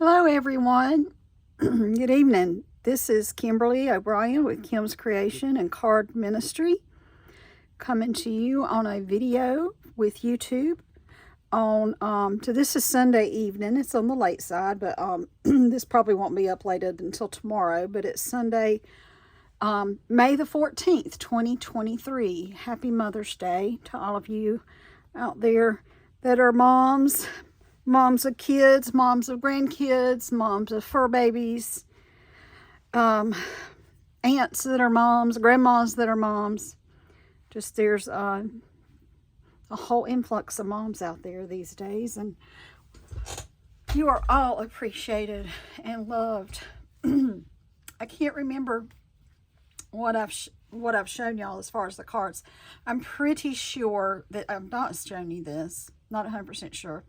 Hello, everyone. Good evening. This is Kimberly O'Brien with Kim's Creation and Card Ministry, coming to you on a video with YouTube. This is Sunday evening. It's on the late side, but this probably won't be uploaded until tomorrow. But it's Sunday, May the 14th, 2023. Happy Mother's Day to all of you out there that are moms. Moms of kids, moms of grandkids, moms of fur babies, aunts that are moms, grandmas that are moms. Just there's a whole influx of moms out there these days, and you are all appreciated and loved. I can't remember what I've shown y'all as far as the cards. I'm pretty sure that I've not shown you this. Not 100% sure.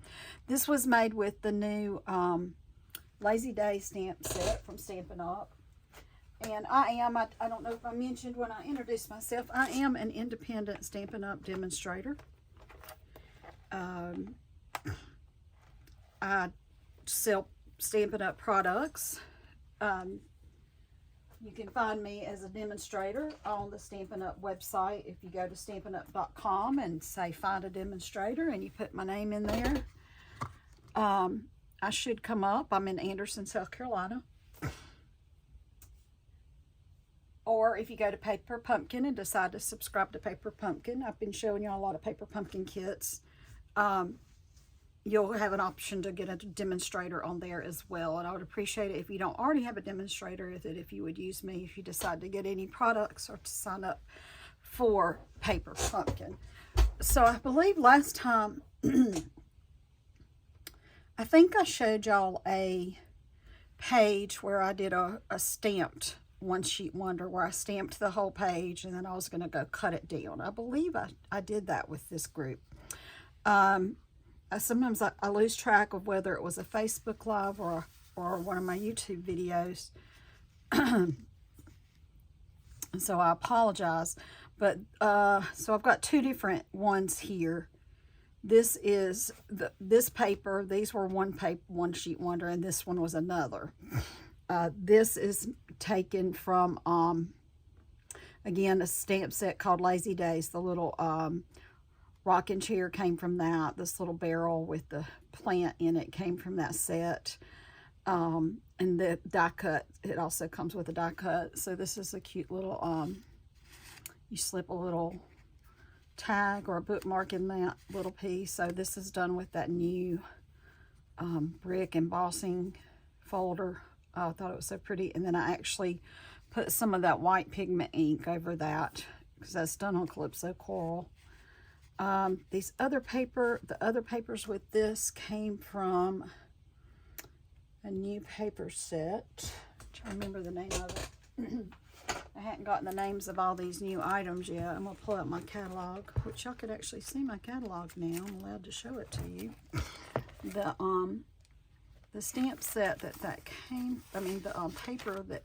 This was made with the new Lazy Day stamp set from Stampin' Up. And I don't know if I mentioned when I introduced myself, I am an independent Stampin' Up demonstrator. I sell Stampin' Up products. You can find me as a demonstrator on the Stampin' Up website. If you go to stampinup.com and say find a demonstrator and you put my name in there, I should come up. I'm in Anderson, South Carolina. Or if you go to Paper Pumpkin and decide to subscribe to Paper Pumpkin, I've been showing you a lot of Paper Pumpkin kits. You'll have an option to get a demonstrator on there as well. And I would appreciate it if you don't already have a demonstrator with it, if you would use me if you decide to get any products or to sign up for Paper Pumpkin. So I believe last time, I think I showed y'all a page where I did a stamped one sheet wonder where I stamped the whole page and then I was going to go cut it down. I believe I did that with this group. Sometimes I lose track of whether it was a Facebook Live or one of my YouTube videos. So I apologize. But so I've got two different ones here. This is this paper. These were one sheet wonder, and this one was another. This is taken from again a stamp set called Lazy Days. The little rocking chair came from that. This little barrel with the plant in it came from that set. And the die cut, it also comes with a die cut. So this is a cute little, you slip a little tag or a bookmark in that little piece. So this is done with that new brick embossing folder. I thought it was so pretty. And then I actually put some of that white pigment ink over that because that's done on Calypso Coral. The other papers with this came from a new paper set. I'm trying to remember the name of it. I hadn't gotten the names of all these new items yet. I'm going to pull out my catalog, which y'all could actually see my catalog now. I'm allowed to show it to you. The stamp set that came, I mean the paper that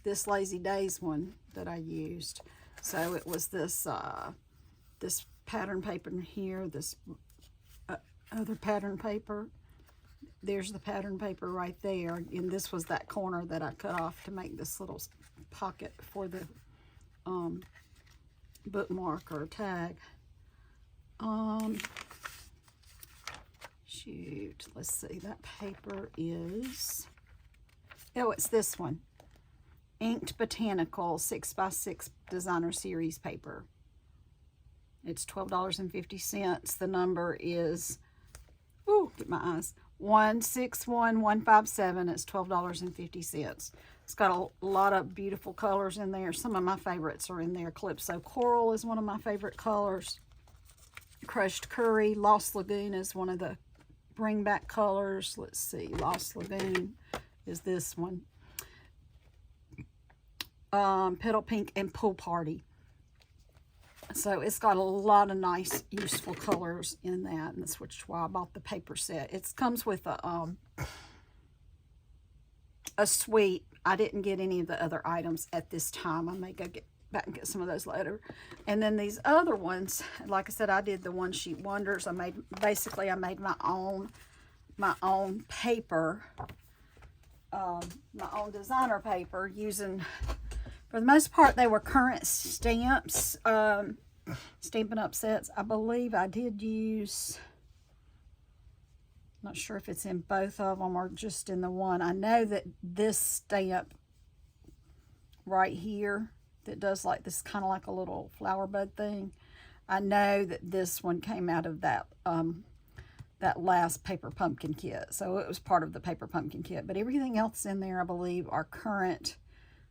this Lazy Days one that I used. So it was this this pattern paper here, this other pattern paper. There's the pattern paper right there, and this was that corner that I cut off to make this little pocket for the bookmark or tag. Shoot, let's see, that paper is, oh, it's this one, Inked Botanical 6x6 Designer Series paper. It's $12.50. The number is, ooh, get my eyes, 161157. It's $12.50. It's got a lot of beautiful colors in there. Some of my favorites are in there. Calypso Coral is one of my favorite colors. Crushed Curry, Lost Lagoon is one of the bring back colors. Let's see, Lost Lagoon is this one. Petal Pink and Pool Party. So it's got a lot of nice, useful colors in that, and that's why I bought the paper set. It comes with a suite. I didn't get any of the other items at this time. I may go get back and get some of those later. And then these other ones, like I said, I did the one sheet wonders. I made my own my own paper, my own designer paper, using, for the most part, they were current stamps, Stampin' Up sets. I believe I did use, not sure if it's in both of them or just in the one. I know that this stamp right here that does like this, kind of like a little flower bud thing, I know that this one came out of that that last paper pumpkin kit, so it was part of the paper pumpkin kit. But everything else in there, I believe, are current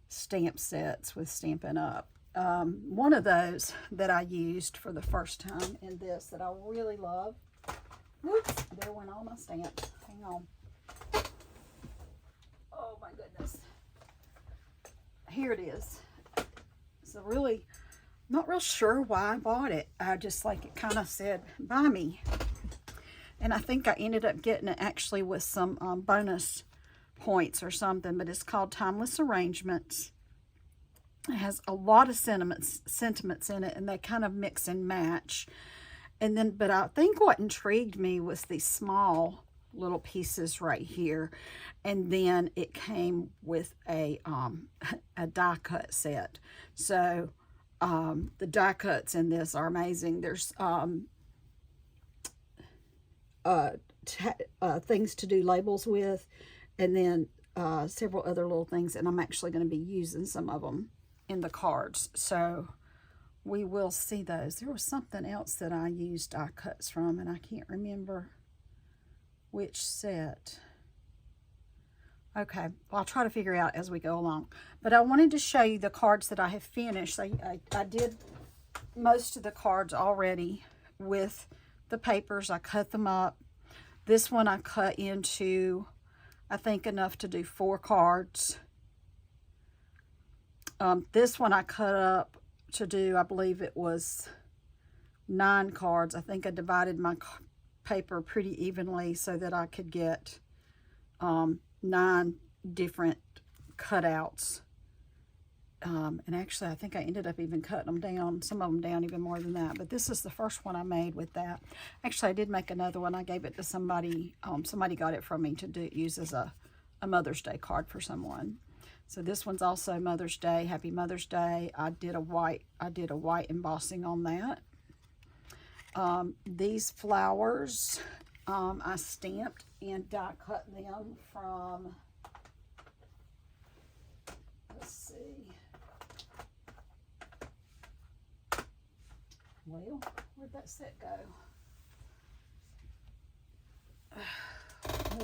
stamp sets with Stampin' Up. One of those that I used for the first time in this that I really love. Whoops, there went all my stamps. Hang on. Oh my goodness. Here it is. So really, not real sure why I bought it. I just, like, it kind of said, buy me. And I think I ended up getting it actually with some bonus points or something, but it's called Timeless Arrangements. It has a lot of sentiments in it, and they kind of mix and match. And then, but I think what intrigued me was these small little pieces right here. And then it came with a die cut set. So the die cuts in this are amazing. There's things to do labels with, and then several other little things, and I'm actually going to be using some of them in the cards, so we will see those. There was something else that I used die cuts from, and I can't remember which set. Okay, well, I'll try to figure out as we go along. But I wanted to show you the cards that I have finished. I did most of the cards already with the papers. I cut them up. This one I cut into, I think, enough to do 4 cards. This one I cut up to do, I believe it was 9 cards. I think I divided my paper pretty evenly so that I could get 9 different cutouts. And actually, I think I ended up even cutting them down, some of them down even more than that. But this is the first one I made with that. Actually, I did make another one. I gave it to somebody. Somebody got it from me to use as a Mother's Day card for someone. So this one's also Mother's Day. Happy Mother's Day. I did a white embossing on that. These flowers, I stamped and die cut them from, let's see. Well, where'd that set go?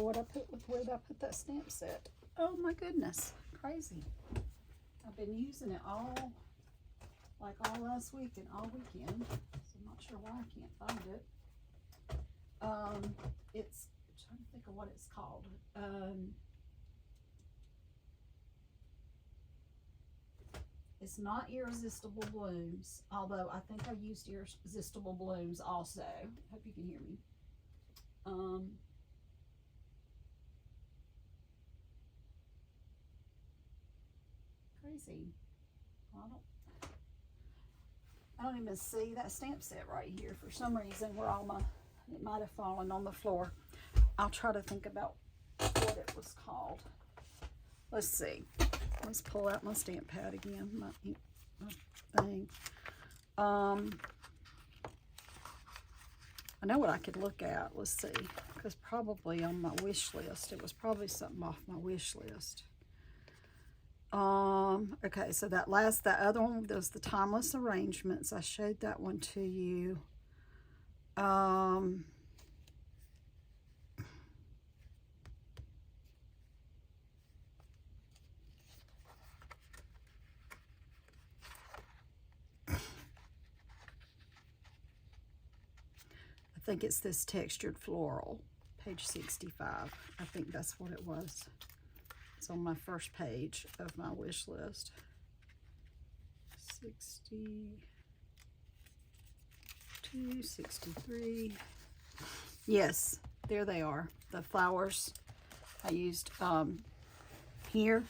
Where did I put that stamp set? Oh my goodness, crazy. I've been using it all last week and all weekend, so I'm not sure why I can't find it. It's, I'm trying to think of what it's called. It's not Irresistible Blooms, although I think I used Irresistible Blooms also. Hope you can hear me. Crazy. I don't even see that stamp set right here for some reason, where all my, it might have fallen on the floor. I'll try to think about what it was called. Let's see. Let's pull out my stamp pad again, my thing. I know what I could look at. Let's see, because probably on my wish list, it was probably something off my wish list. Okay, so that other one was the Timeless Arrangements. I showed that one to you. I think it's this Textured Floral, page 65. I think that's what it was. It's on my first page of my wish list. 62, 63. Yes, there they are. The flowers I used here.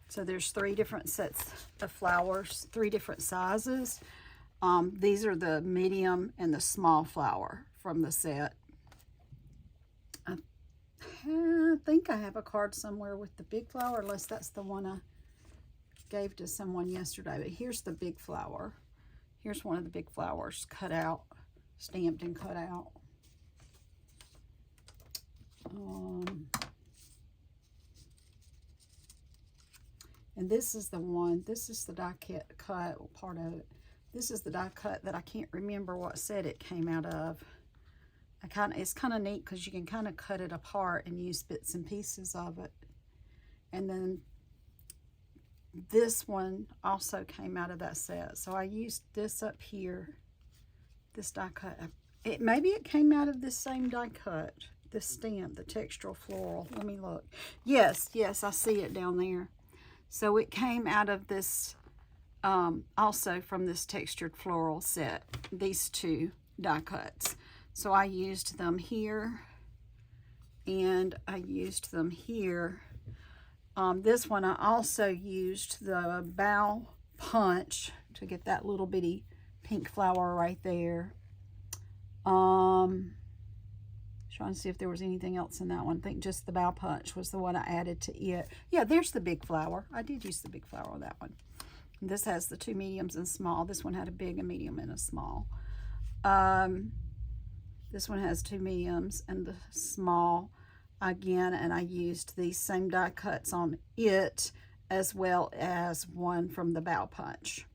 So there's 3 different sets of flowers, 3 different sizes. These are the medium and the small flower from the set. I I think I have a card somewhere with the big flower, unless that's the one I gave to someone yesterday. But here's the big flower. Here's one of the big flowers cut out, stamped and cut out. And this is the one, this is the die cut part of it. This is the die cut that I can't remember what set it came out of. It's kind of neat because you can kind of cut it apart and use bits and pieces of it. And then this one also came out of that set. So I used this up here, this die cut. Maybe it came out of this same die cut, this stamp, the textural floral. Let me look. Yes, I see it down there. So it came out of this, also from this textured floral set, these two die cuts. So I used them here, and I used them here. This one I also used the bow punch to get that little bitty pink flower right there. Trying to see if there was anything else in that one. I think just the bow punch was the one I added to it. Yeah, there's the big flower. I did use the big flower on that one. And this has the two mediums and small. This one had a big, a medium, and a small. This one has two mediums and the small again, and I used these same die cuts on it as well as one from the bow punch.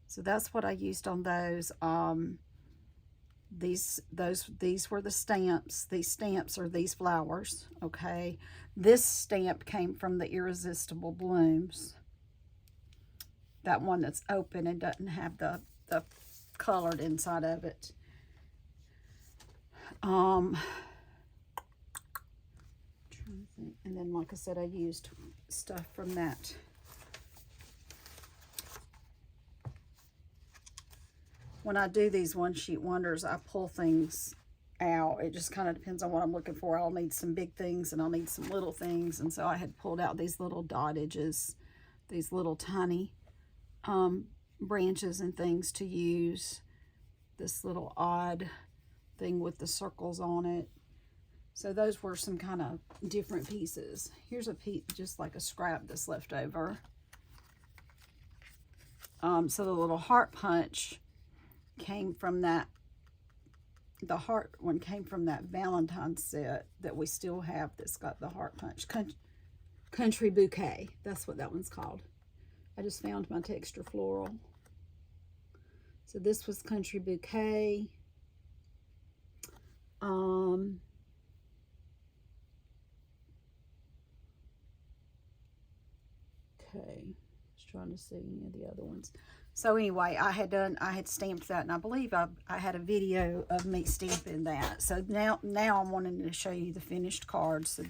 So that's what I used on those. These were the stamps. These stamps are these flowers, okay? This stamp came from the Irresistible Blooms. That one that's open and doesn't have the colored inside of it. And then, like I said, I used stuff from that. When I do these one sheet wonders, I pull things out. It just kind of depends on what I'm looking for. I'll need some big things and I'll need some little things. And so I had pulled out these little dotages, these little tiny branches and things to use. This little odd thing with the circles on it. So those were some kind of different pieces. Here's a piece, just like a scrap that's left over. So the little heart punch came from that, the heart one came from that Valentine's set that we still have that's got the heart punch. Country Bouquet, that's what that one's called. I just found my texture floral. So this was Country Bouquet. Okay, just trying to see any of the other ones. So anyway, I had stamped that, and I believe I had a video of me stamping that. So now I'm wanting to show you the finished cards. So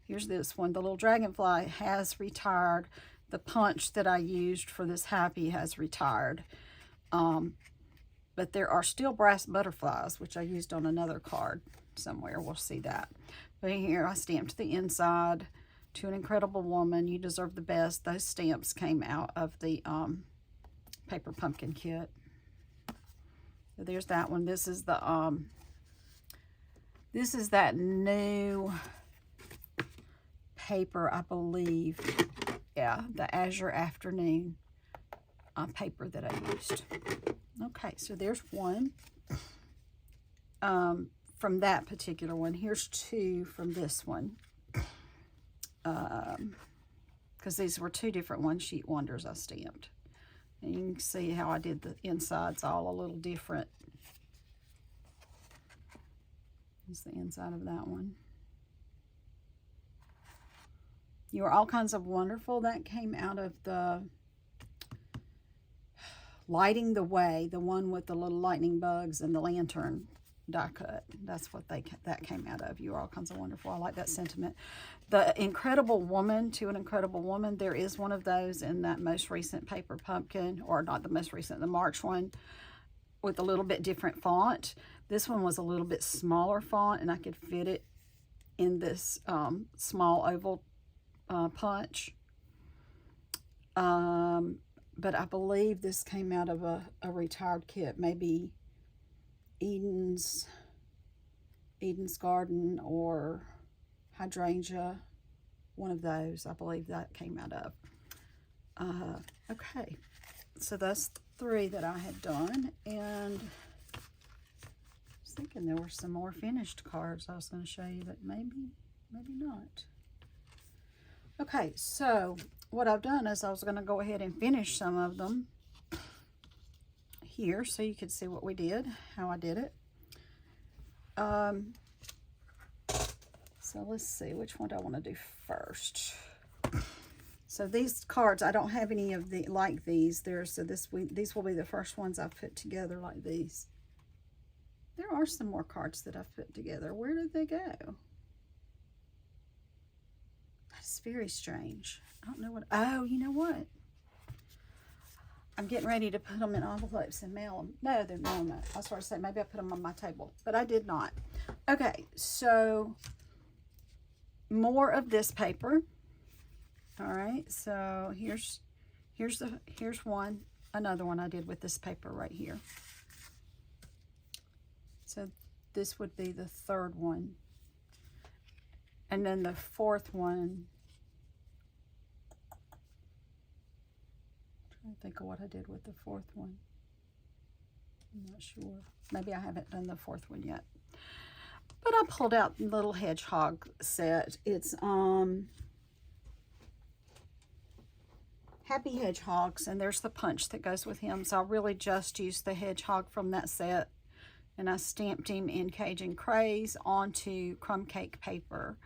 here's this one. The little dragonfly has retired. The punch that I used for this happy has retired. But there are still brass butterflies, which I used on another card somewhere. We'll see that. But here I stamped the inside. To an Incredible Woman, You Deserve the Best. Those stamps came out of the paper pumpkin kit. So there's that one. This is the this is that new paper, I believe. Yeah, the Azure Afternoon paper that I used. Okay, so there's one from that particular one. Here's two from this one. Because these were two different one sheet wonders I stamped. And you can see how I did the insides all a little different. Here's the inside of that one. You Are All Kinds of Wonderful. That came out of the Lighting the Way, the one with the little lightning bugs and the lantern die cut. That's what that came out of. You Are All Kinds of Wonderful. I like that sentiment. The Incredible Woman, To an Incredible Woman, there is one of those in that most recent paper pumpkin, or not the most recent, the March one, with a little bit different font. This one was a little bit smaller font, and I could fit it in this small oval punch. But I believe this came out of a retired kit, maybe Eden's Eden's Garden or Hydrangea, one of those. I believe that came out of. Okay, so that's 3 that I had done, and I was thinking there were some more finished cards I was going to show you, but maybe not. Okay, so what I've done is I was going to go ahead and finish some of them here so you could see what we did, how I did it. So let's see, which one do I want to do first? So these cards, I don't have any of the like these. These will be the first ones I've put together like these. There are some more cards that I've put together. Where did they go? That's very strange. I don't know what. Oh, you know what? I'm getting ready to put them in envelopes and mail them. No, they're not. I was going to say maybe I put them on my table, but I did not. Okay, so more of this paper. All right, so here's one, another one I did with this paper right here. So this would be the 3rd one, and then the 4th one. I'm trying to think of what I did with the 4th one. I'm not sure. Maybe I haven't done the 4th one yet. But I pulled out the little hedgehog set. It's Happy Hedgehogs, and there's the punch that goes with him. So I really just used the hedgehog from that set, and I stamped him in Cajun Craze onto crumb cake paper.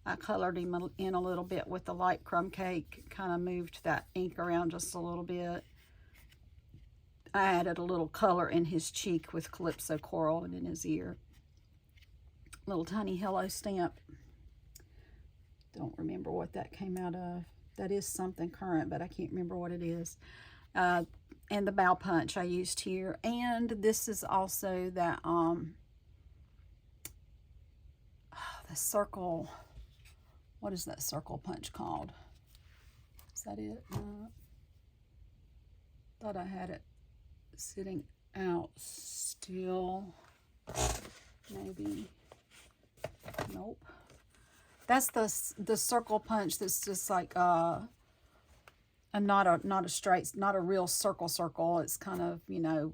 I colored him in a little bit with the light crumb cake, kind of moved that ink around just a little bit. I added a little color in his cheek with Calypso Coral and in his ear. Little tiny hello stamp. Don't remember what that came out of. That is something current, but I can't remember what it is. And the bow punch I used here. And this is also that, the circle, what is that circle punch called? Is that it? Thought I had it sitting out still. Maybe. Nope. That's the circle punch that's just like not a real circle. It's kind of, you know,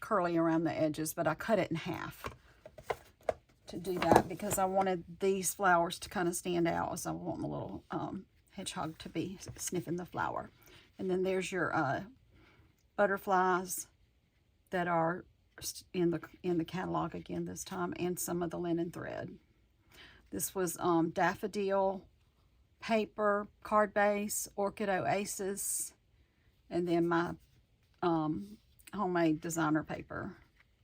curly around the edges, but I cut it in half to do that because I wanted these flowers to kind of stand out, as I want the little hedgehog to be sniffing the flower. And then there's your butterflies that are in the catalog again this time, and some of the linen thread. This was daffodil paper, card base, orchid oasis, and then my homemade designer paper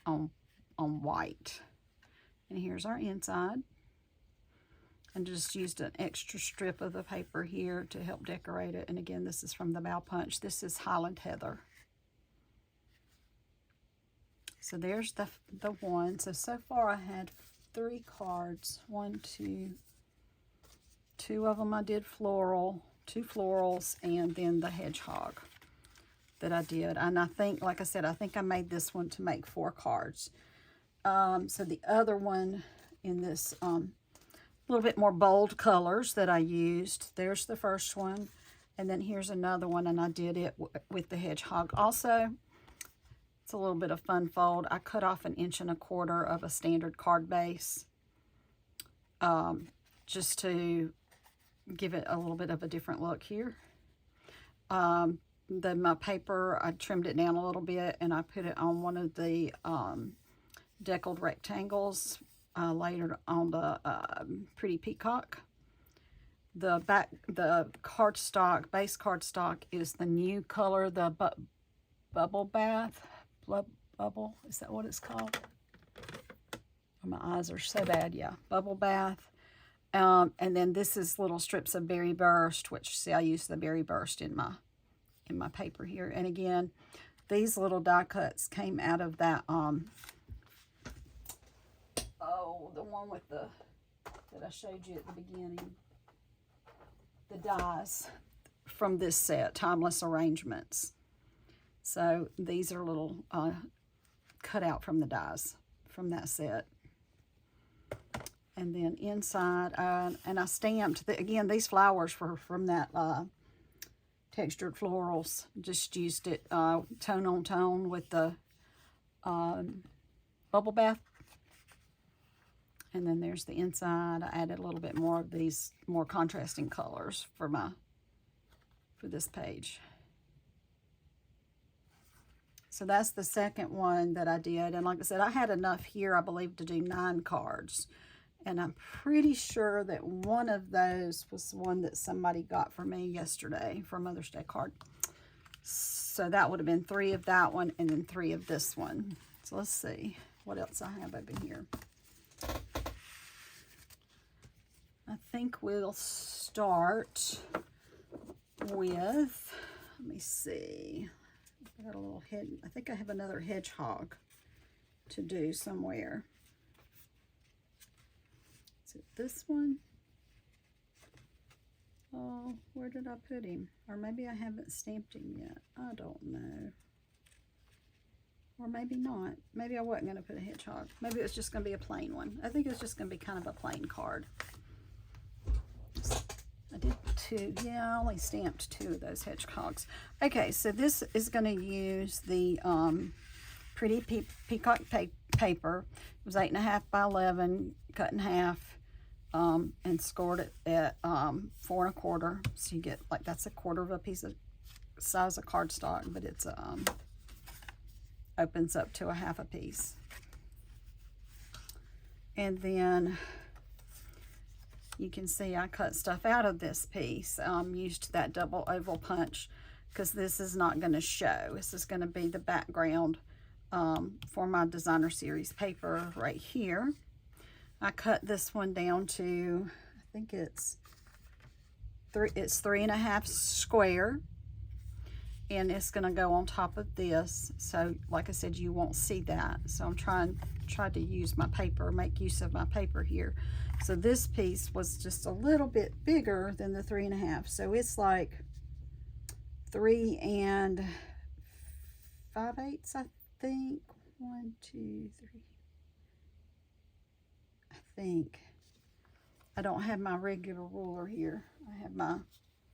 on white. And here's our inside. And just used an extra strip of the paper here to help decorate it. And again, this is from the bow punch. This is Highland Heather. So there's the one. So far I had 3 cards. 1, 2. 2 of them I did floral, 2 florals, and then the hedgehog that I did. And I think, like I said, I think I made this one to make 4 cards. So the other one in this little bit more bold colors that I used, there's the first one, and then here's another one, and I did it with the hedgehog also. It's a little bit of fun fold. I cut off 1 1/4 inch of a standard card base just to give it a little bit of a different look here. My paper, I trimmed it down a little bit, and I put it on one of the deckled rectangles later on the Pretty Peacock. The cardstock, base cardstock, is the new color, the Bubble Bath. Bubble, is that what it's called? Oh, my eyes are so bad. Yeah, Bubble Bath. And then this is little strips of Berry Burst, which, see, I use the Berry Burst in my paper here. And again, these little die cuts came out of that the one with that I showed you at the beginning, the dies from this set, Timeless Arrangements. So these are little cut out from the dies from that set. And then inside, and I stamped, again, these flowers were from that Textured Florals. Just used it tone on tone with the bubble bath. And then there's the inside. I added a little bit more of these more contrasting colors for this page. So that's the second one that I did. And like I said, I had enough here, I believe, to do 9 cards. And I'm pretty sure that one of those was one that somebody got for me yesterday for a Mother's Day card. So that would have been 3 of that one and then 3 of this one. So let's see what else I have over here. I think we'll start with, let me see. I got a little head, I think I have another hedgehog to do somewhere. Is it this one? Oh, where did I put him? Or maybe I haven't stamped him yet. I don't know. Or maybe not. Maybe I wasn't going to put a hedgehog. Maybe it was just going to be a plain one. I think it was just going to be kind of a plain card. I did 2. Yeah, I only stamped 2 of those hedgehogs. Okay, so this is going to use the Pretty Peacock paper. It was 8.5 by 11, cut in half, and scored it at 4 1/4. So you get, like, that's 1/4 of a piece of size of cardstock, but it's opens up to 1/2 a piece. And then you can see I cut stuff out of this piece. Used that double oval punch because this is not going to show. This is going to be the background for my designer series paper right here. I cut this one down to, I think it's 3.5 square, and it's going to go on top of this. So like I said, you won't see that. So I'm trying to use my paper, make use of my paper here. So this piece was just a little bit bigger than the 3.5. So it's like 3 5/8, I think. 1, 2, 3. I think. I don't have my regular ruler here. I have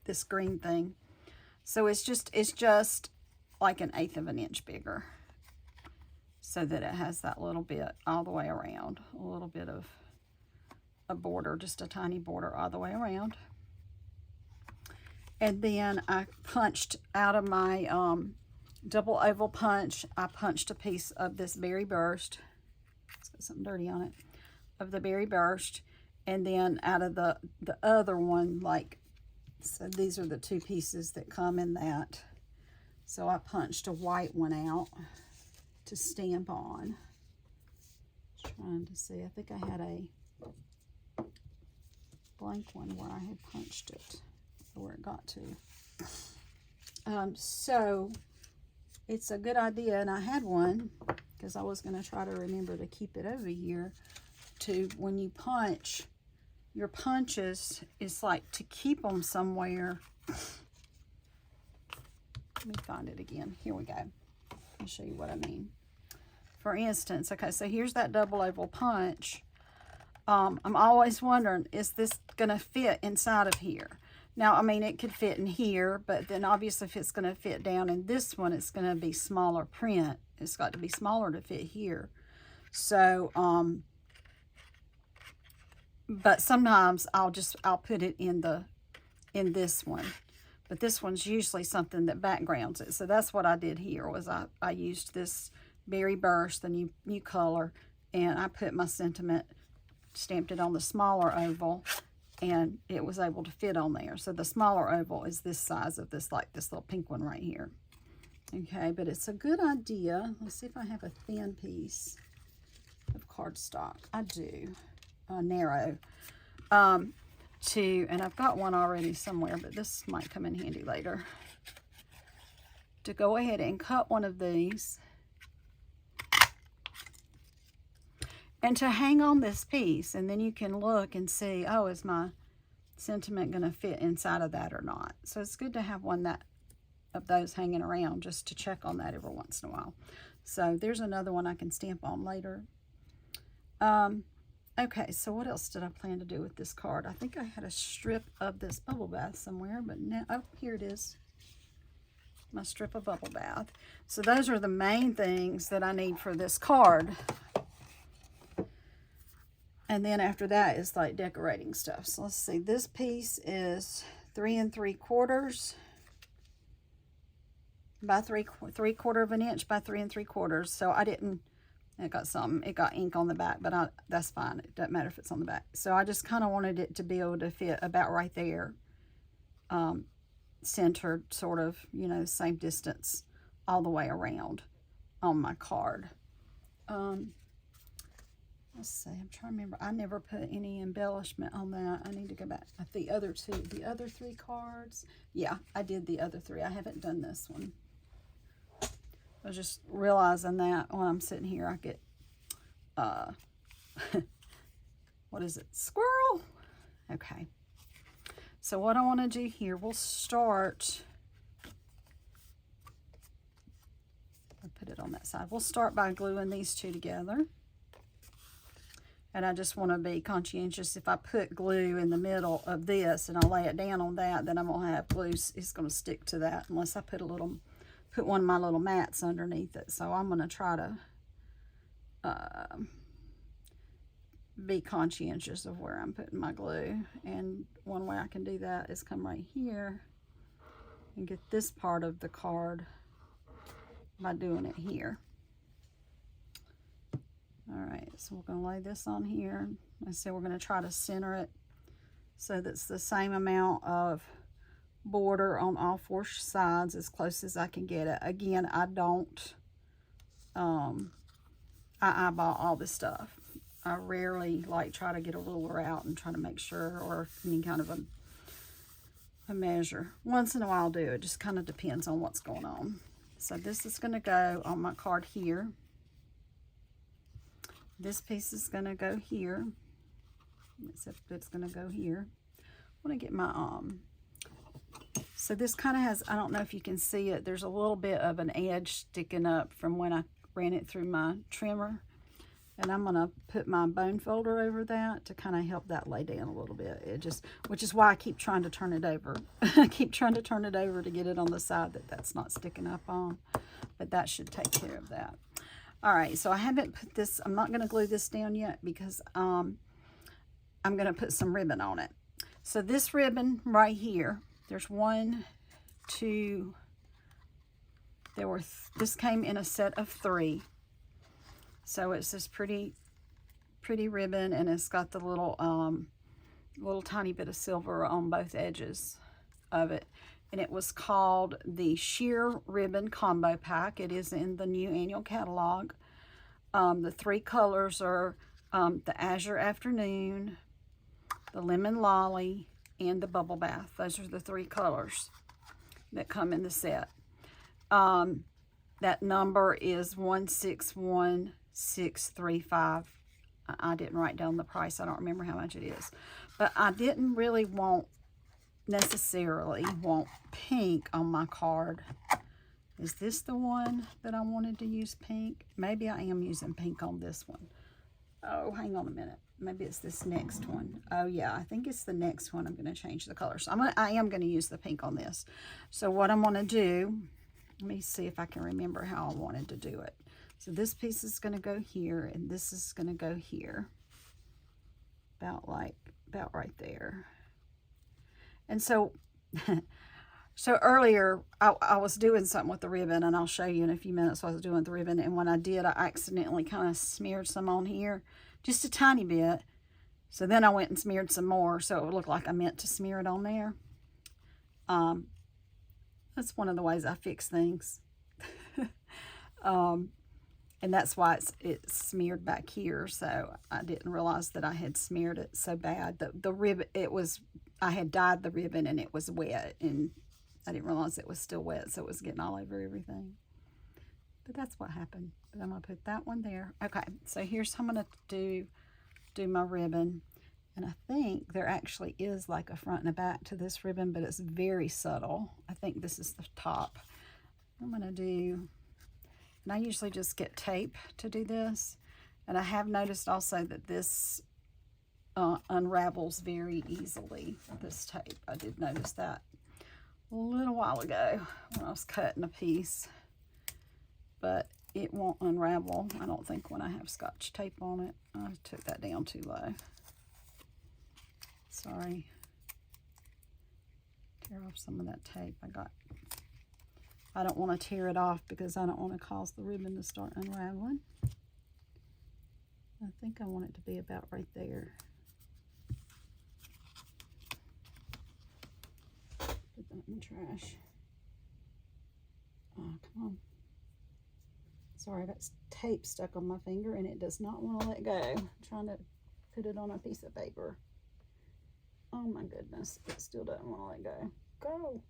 this green thing. So it's just like 1/8 of an inch bigger, so that it has that little bit all the way around, a little bit of a border, just a tiny border all the way around. And then I punched out of my double oval punch, I punched a piece of this Berry Burst. It's got something dirty on it, of the Berry Burst. And then out of the other one, like, so these are the 2 pieces that come in that. So I punched a white one out to stamp on. Trying to see, I think I had a blank one where I had punched it, where it got to. So it's a good idea, and I had one because I was going to try to remember to keep it over here, to when you punch, your punches is like to keep them somewhere. Let me find it again. Here we go. I'll show you what I mean. For instance, okay, so here's that double oval punch. I'm always wondering, is this going to fit inside of here? Now, I mean, it could fit in here, but then obviously if it's going to fit down in this one, it's going to be smaller print. It's got to be smaller to fit here. So, but sometimes I'll put it in this one. But this one's usually something that backgrounds it. So that's what I did here, was I used this Berry Burst, the new color, and I put my sentiment, stamped it on the smaller oval, and it was able to fit on there. So the smaller oval is this size of this, like this little pink one right here. Okay, but it's a good idea. Let's see if I have a thin piece of cardstock. I do, narrow. And I've got one already somewhere, but this might come in handy later. To go ahead and cut one of these, and to hang on this piece, and then you can look and see, oh, is my sentiment going to fit inside of that or not? So it's good to have one of those hanging around, just to check on that every once in a while. So there's another one I can stamp on later. Okay, so what else did I plan to do with this card? I think I had a strip of this bubble bath somewhere, but now, oh, here it is. My strip of bubble bath. So those are the main things that I need for this card. And then after that is like decorating stuff. So let's see, this piece is 3 3/4 by 3/4 of an inch by 3 3/4. So I didn't, it got ink on the back, but that's fine. It doesn't matter if it's on the back. So I just kind of wanted it to be able to fit about right there. Centered, sort of, you know, same distance all the way around on my card. Let's see, I'm trying to remember. I never put any embellishment on that. I need to go back at the other 3 cards. Yeah, I did the other 3. I haven't done this one. I was just realizing that when I'm sitting here, I get, what is it? Squirrel? Okay. So what I want to do here, we'll start, I'll put it on that side. We'll start by gluing these 2 together. And I just want to be conscientious. If I put glue in the middle of this and I lay it down on that, then I'm going to have glue. It's going to stick to that unless I put one of my little mats underneath it. So I'm going to try to be conscientious of where I'm putting my glue. And one way I can do that is come right here and get this part of the card by doing it here. All right, so we're going to lay this on here. Like I said, we're going to try to center it so that's the same amount of border on all 4 sides, as close as I can get it. Again, I don't, I eyeball all this stuff. I rarely like try to get a ruler out and try to make sure, or any kind of a measure. Once in a while I'll do it, just kind of depends on what's going on. So this is going to go on my card here. This piece is going to go here. Except it's going to go here. I want to get my, so this kind of has, I don't know if you can see it, there's a little bit of an edge sticking up from when I ran it through my trimmer. And I'm going to put my bone folder over that to kind of help that lay down a little bit. Which is why I keep trying to turn it over. I keep trying to turn it over to get it on the side that's not sticking up on. But that should take care of that. All right, so I haven't put this, I'm not going to glue this down yet because I'm going to put some ribbon on it. So this ribbon right here, there's 1, 2, this came in a set of 3. So it's this pretty ribbon, and it's got the little tiny bit of silver on both edges of it. And it was called the Sheer Ribbon Combo Pack. It is in the new annual catalog. The 3 colors are the Azure Afternoon, the Lemon Lolly, and the Bubble Bath. Those are the 3 colors that come in the set. That number is 161635. I didn't write down the price. I don't remember how much it is. But I didn't really necessarily want pink on my card. Is this the one that I wanted to use pink? Maybe I am using pink on this one. Oh, hang on a minute. Maybe it's this next one. Oh yeah, I think it's the next one. I'm going to change the color. So I am going to use the pink on this. So what I'm going to do, let me see if I can remember how I wanted to do it. So this piece is going to go here, and this is going to go here. About right there. And so, so earlier I was doing something with the ribbon, and I'll show you in a few minutes what I was doing with the ribbon. And when I did, I accidentally kind of smeared some on here, just a tiny bit. So then I went and smeared some more, so it would look like I meant to smear it on there. That's one of the ways I fix things. And that's why it's smeared back here. So I didn't realize that I had smeared it so bad. The ribbon, I had dyed the ribbon and it was wet, and I didn't realize it was still wet, so it was getting all over everything. But that's what happened. But I'm gonna put that one there. Okay, so here's how I'm gonna do my ribbon. And I think there actually is like a front and a back to this ribbon, but it's very subtle. I think this is the top. I'm gonna do, and I usually just get tape to do this. And I have noticed also that this unravels very easily, this tape. I did notice that a little while ago when I was cutting a piece, but it won't unravel, I don't think, when I have Scotch tape on it. I took that down too low. Sorry. Tear off some of that tape. I don't want to tear it off because I don't want to cause the ribbon to start unraveling. I think I want it to be about right there. Put that in the trash. Oh, come on. Sorry, that's tape stuck on my finger and it does not want to let go. I'm trying to put it on a piece of paper. Oh my goodness, it still doesn't want to let go. Go.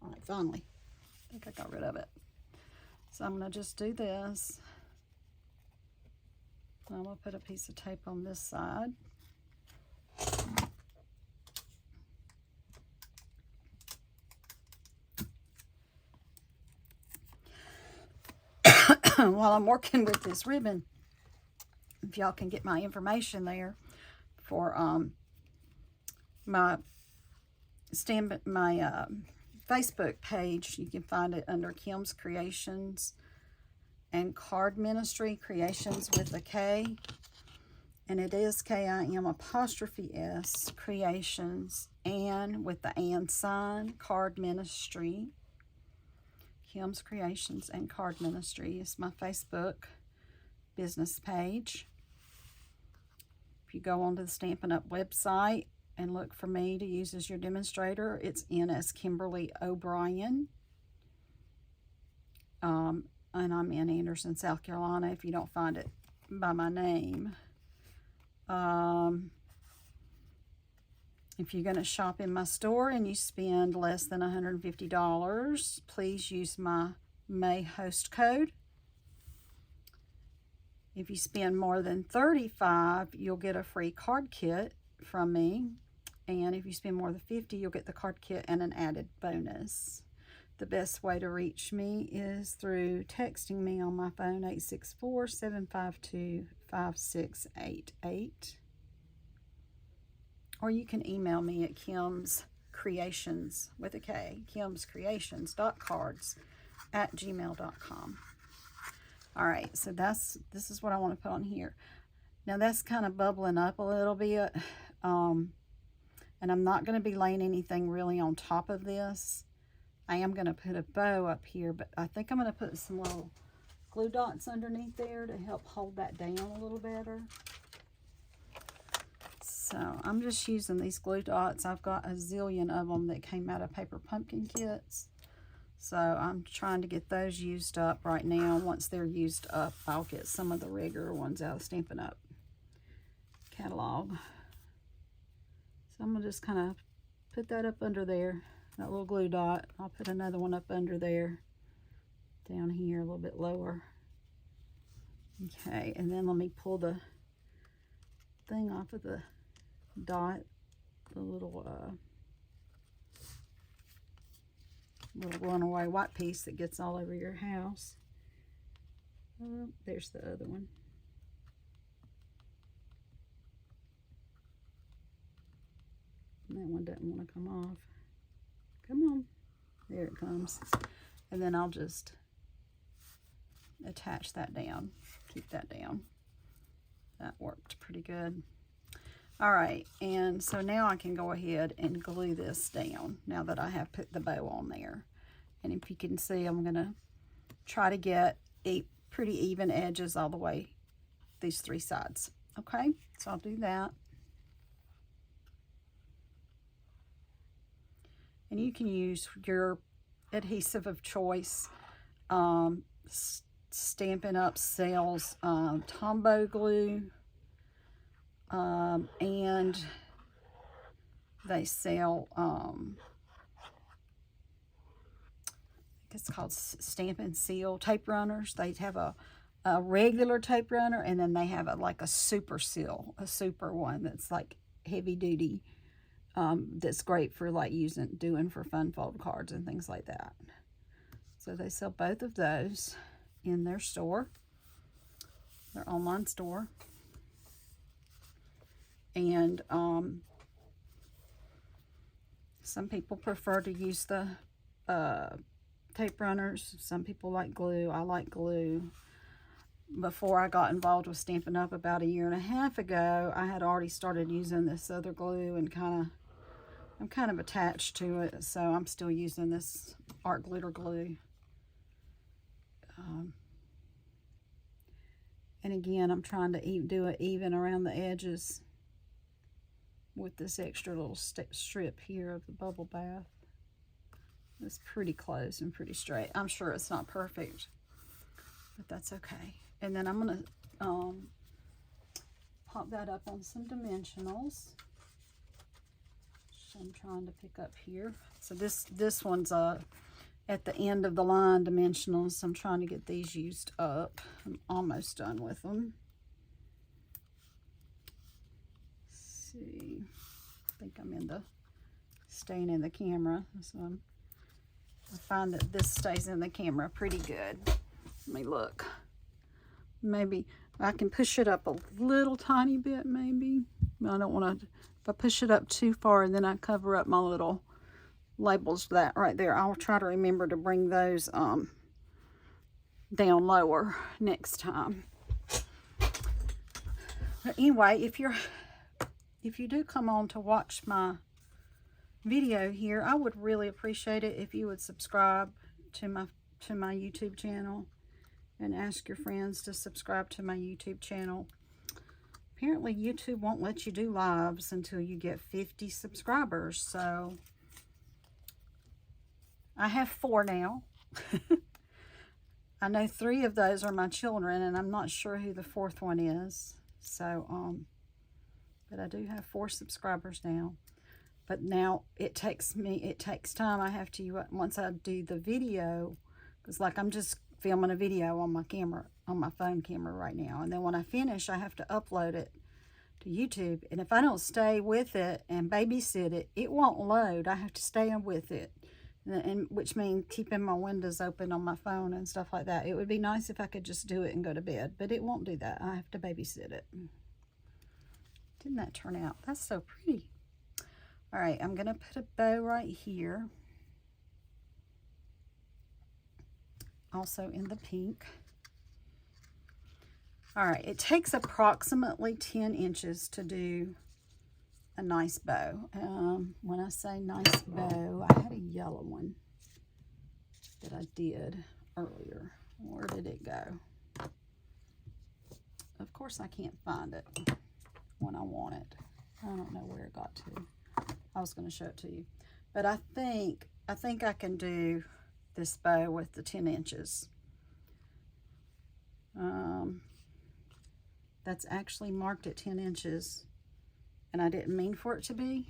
All right, finally. I think I got rid of it. So I'm going to just do this. I'm going to put a piece of tape on this side. While I'm working with this ribbon, if y'all can get my information there for my Facebook page, you can find it under Kim's Creations and Card Ministry, Creations with a K, and it is KIM''S Creations, and with the and sign, Card Ministry. Kim's Creations and Card Ministry is my Facebook business page. If you go onto the Stampin' Up! Website and look for me to use as your demonstrator, it's in as Kimberly O'Brien. And I'm in Anderson, South Carolina, if you don't find it by my name. If you're going to shop in my store and you spend less than $150, please use my May host code. If you spend more than $35, you'll get a free card kit from me. And if you spend more than $50, you'll get the card kit and an added bonus. The best way to reach me is through texting me on my phone, 864-752-5688. Or you can email me at Kim's Creations with a K, kimscreations.cards@gmail.com. All right, so this is what I want to put on here. Now that's kind of bubbling up a little bit, and I'm not going to be laying anything really on top of this. I am going to put a bow up here, but I think I'm going to put some little glue dots underneath there to help hold that down a little better. So I'm just using these glue dots. I've got a zillion of them that came out of paper pumpkin kits. So I'm trying to get those used up right now. Once they're used up, I'll get some of the regular ones out of Stampin' Up! Catalog. So I'm going to just kind of put that up under there, that little glue dot. I'll put another one up under there, down here a little bit lower. Okay, and then let me pull the thing off of the dot, the little runaway white piece that gets all over your house. Oh, there's the other one. And that one doesn't want to come off. Come on. There it comes. And then I'll just attach that down. Keep that down. That worked pretty good. All right, and so now I can go ahead and glue this down now that I have put the bow on there. And if you can see, I'm going to try to get pretty even edges all the way, these three sides. Okay, so I'll do that. And you can use your adhesive of choice. Stampin' Up! Sells Tombow glue. And they sell, I think it's called Stampin' Seal tape runners. They have a regular tape runner, and then they have like a super seal, a super one that's like heavy duty. That's great for like doing for fun fold cards and things like that. So they sell both of those in their store, their online store. And some people prefer to use the tape runners. Some people like glue. I like glue. Before I got involved with Stampin' Up! About 1.5 years ago, I had already started using this other glue, and I'm kind of attached to it, so I'm still using this art glitter glue. And again, I'm trying to do it even around the edges with this extra little strip here of the bubble bath. It's pretty close and pretty straight. I'm sure it's not perfect, but that's okay. And then I'm going to pop that up on some dimensionals. So I'm trying to pick up here. So this one's at the end of the line dimensionals. So I'm trying to get these used up. I'm almost done with them. Let's see. I think I'm staying in the camera. So I find that this stays in the camera pretty good. Let me look. Maybe I can push it up a little tiny bit, maybe. I don't want to, if I push it up too far and then I cover up my little labels, that right there. I'll try to remember to bring those down lower next time. But anyway, if you do come on to watch my video here, I would really appreciate it if you would subscribe to my YouTube channel, and ask your friends to subscribe to my YouTube channel. Apparently YouTube won't let you do lives until you get 50 subscribers, so I have 4 now. I know 3 of those are my children, and I'm not sure who the 4th one is. So but I do have 4 subscribers now. But now it takes time. I have to, once I do the video, because like I'm just filming a video on my camera, on my phone camera right now, and then when I finish I have to upload it to YouTube, and if I don't stay with it and babysit it, it won't load. I have to stay with it, and which means keeping my windows open on my phone and stuff like that. It would be nice if I could just do it and go to bed, but it won't do that. I have to babysit it. Didn't that turn out? That's so pretty. All right, I'm gonna put a bow right here, also in the pink. All right, it takes approximately 10 inches to do a nice bow. When I say nice bow, I had a yellow one that I did earlier. Where did it go? Of course I can't find it when I want it. I don't know where it got to. I was going to show it to you, but I think I can do this bow with the 10 inches. That's actually marked at 10 inches, and I didn't mean for it to be.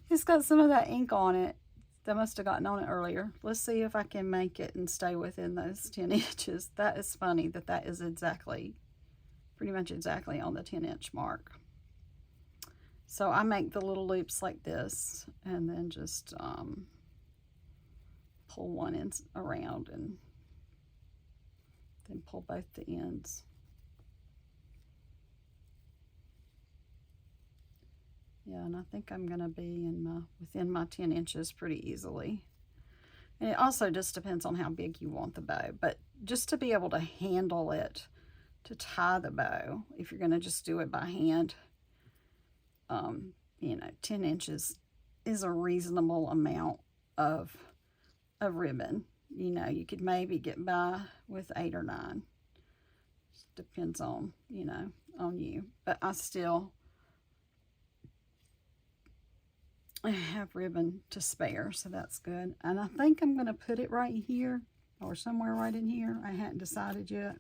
It's got some of that ink on it that must have gotten on it earlier. Let's see if I can make it and stay within those 10 inches. That is funny that is pretty much exactly on the 10-inch mark. So I make the little loops like this, and then just pull one end around and then pull both the ends. Yeah, and I think I'm going to be within my 10 inches pretty easily. And it also just depends on how big you want the bow. But just to be able to handle it, to tie the bow, if you're going to just do it by hand, 10 inches is a reasonable amount of ribbon. You could maybe get by with 8 or 9. Just depends on, on you. But I have ribbon to spare, so that's good. And I think I'm going to put it right here or somewhere right in here. I hadn't decided yet,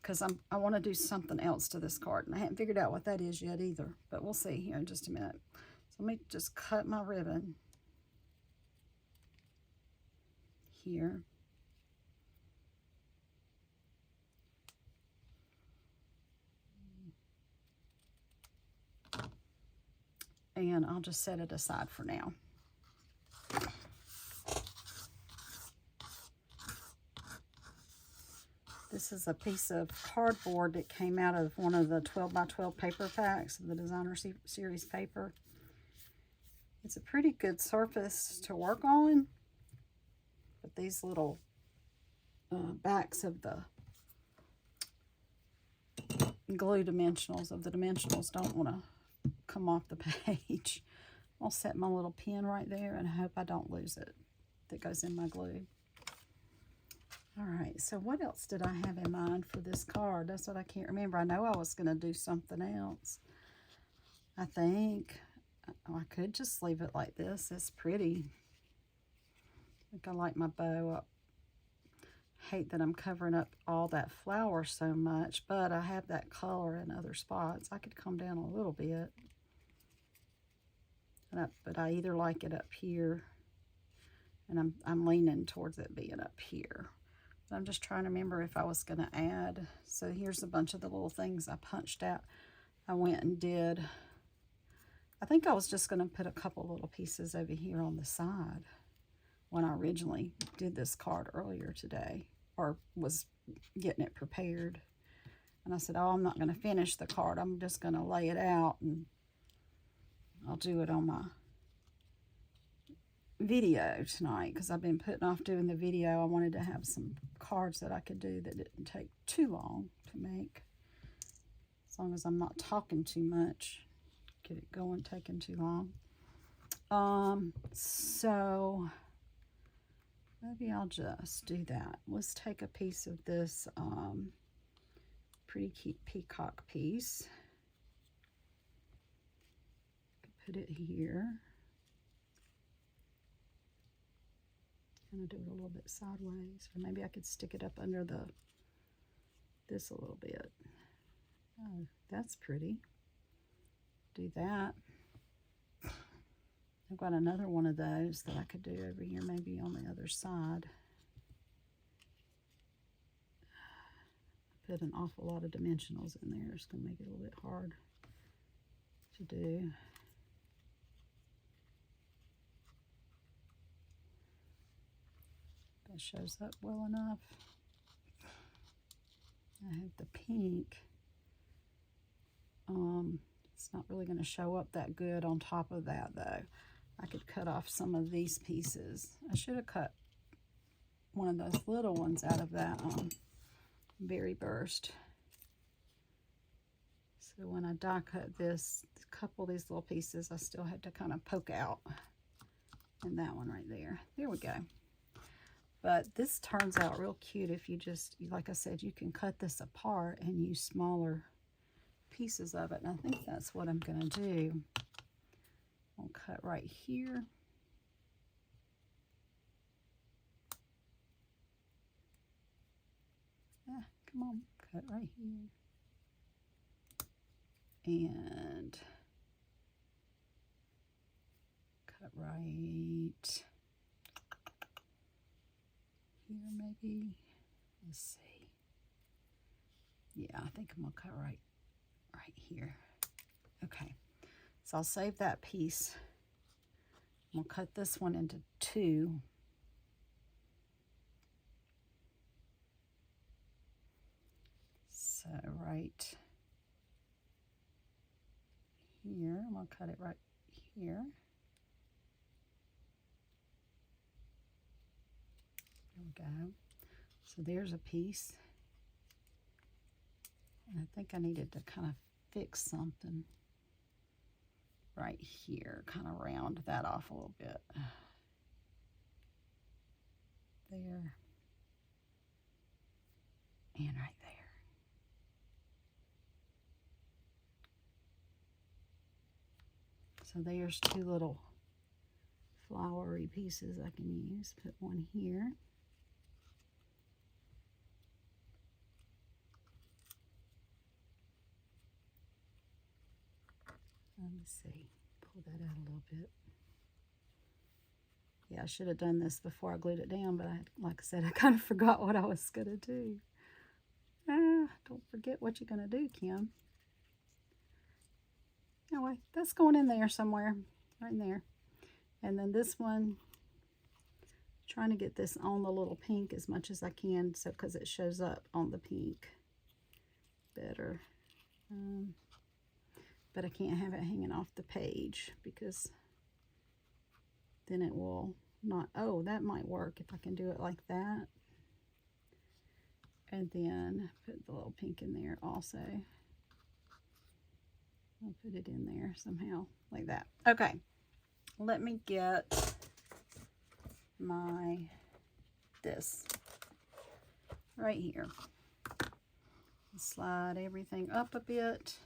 because I want to do something else to this card, and I haven't figured out what that is yet either, but we'll see here in just a minute. So let me just cut my ribbon here. And I'll just set it aside for now. This This is a piece of cardboard that came out of one of the 12 by 12 paper packs of the Designer Series paper. It's a pretty good surface to work on, but these little backs of the glue dimensionals don't want to come off the page. I'll set my little pin right there and hope I don't lose it that goes in my glue. All right, so what else did I have in mind for this card? That's what I can't remember. I know I was going to do something else. I think I could just leave it like this. It's pretty. I think I like my bow up. Hate that I'm covering up all that flower so much, but I have that color in other spots. I could come down a little bit. But I either like it up here, and I'm leaning towards it being up here. I'm just trying to remember if I was going to add. So here's a bunch of the little things I punched out. I went and did, I think I was just going to put a couple little pieces over here on the side when I originally did this card earlier today, or was getting it prepared. And I said, oh, I'm not going to finish the card. I'm just going to lay it out, and I'll do it on my video tonight because I've been putting off doing the video. I wanted to have some cards that I could do that didn't take too long to make, as long as I'm not talking too much, get it going, taking too long. So maybe I'll just do that. Let's take a piece of this pretty cute peacock piece, put it here. Kind of do it a little bit sideways, or maybe I could stick it up under this a little bit. Oh, that's pretty. Do that. I've got another one of those that I could do over here, maybe on the other side. Put an awful lot of dimensionals in there. It's going to make it a little bit hard to do. That shows up well enough. I have the pink. It's not really going to show up that good on top of that, though. I could cut off some of these pieces. I should have cut one of those little ones out of that berry burst. So when I die cut this, a couple of these little pieces, I still had to kind of poke out. And that one right there. There we go. But this turns out real cute if you just, like I said, you can cut this apart and use smaller pieces of it. And I think that's what I'm going to do. I'll cut right here. Ah, come on, cut right here. And cut right here maybe. Let's see. Yeah, I think I'm gonna cut right here. Okay, so I'll save that piece. I'm gonna cut this one into two. So right here, I'm gonna cut it right here. There we go. So there's a piece. And I think I needed to kind of fix something right here, kind of round that off a little bit. There. And right there. So there's two little flowery pieces I can use. Put one here. Let me see, pull that out a little bit. Yeah, I should have done this before I glued it down, but like I said, I kind of forgot what I was gonna do. Don't forget what you're gonna do, Kim. Anyway, that's going in there somewhere, right in there. And then this one Trying to get this on the little pink as much as I can, so because it shows up on the pink better. But I can't have it hanging off the page because then it will not. Oh, that might work if I can do it like that. And then put the little pink in there also. I'll put it in there somehow like that. Okay, let me get this right here. Slide everything up a bit.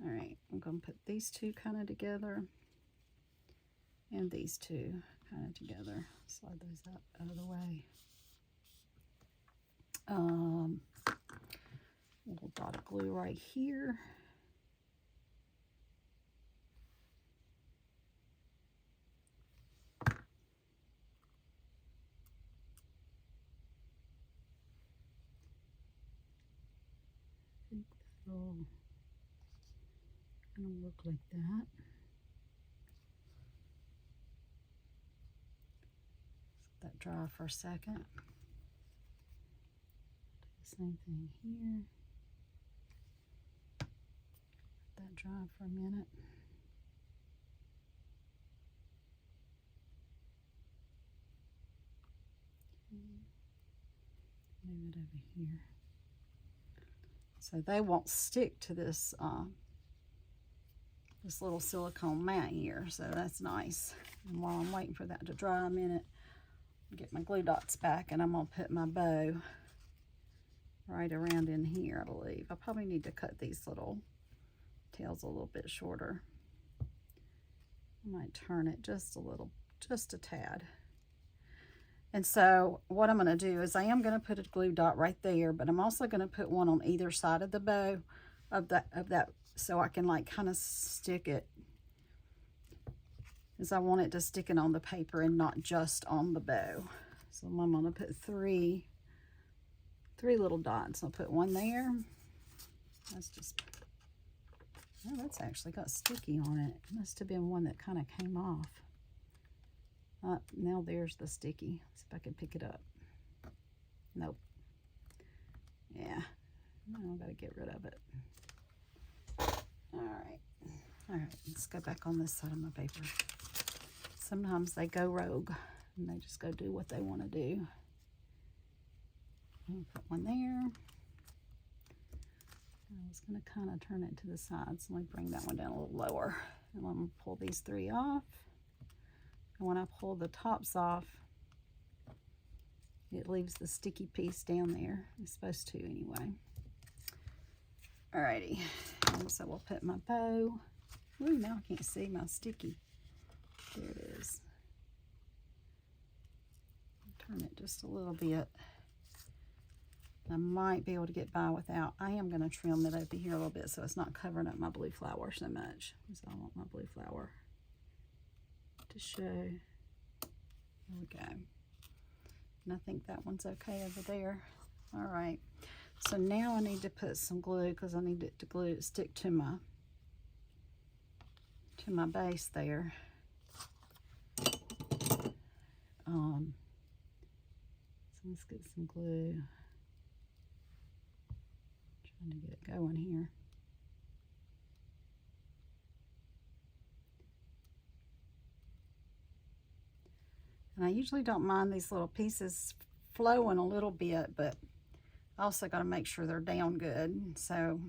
All right, I'm going to put these two kind of together and these two kind of together. Slide those out of the way. Little dot of glue right here. I think that'll kind of look like that. Let that dry for a second. Do the same thing here. Let that dry for a minute. Move it over here. So they won't stick to this this little silicone mat here, so that's nice. And while I'm waiting for that to dry a minute, I'll get my glue dots back, and I'm gonna put my bow right around in here, I believe. I probably need to cut these little tails a little bit shorter. I might turn it just a little, just a tad. And so what I'm going to do is I am going to put a glue dot right there, but I'm also going to put one on either side of the bow of that so I can like kind of stick it, as I want it to stick it on the paper and not just on the bow. So I'm going to put three little dots. I'll put one there. That's just, oh, that's actually got sticky on it. It must have been one that kind of came off. Now there's the sticky. Let's see if I can pick it up. Nope. Yeah. I've got to get rid of it. All right, let's go back on this side of my paper. Sometimes they go rogue and they just go do what they want to do. I'll put one there. I was going to kind of turn it to the side, so let me bring that one down a little lower. And I'm going to pull these three off. And when I pull the tops off, it leaves the sticky piece down there. It's supposed to anyway. Alrighty, and so we'll put my bow. Ooh, now I can't see my sticky. There it is. Turn it just a little bit. I might be able to get by without. I am going to trim it over here a little bit so it's not covering up my blue flower so much. Because I want my blue flower to show. There we go. And I think that one's okay over there. All right. So now I need to put some glue because I need it to stick to my base there. So let's get some glue. Trying to get it going here. And I usually don't mind these little pieces flowing a little bit, but I also got to make sure they're down good. So,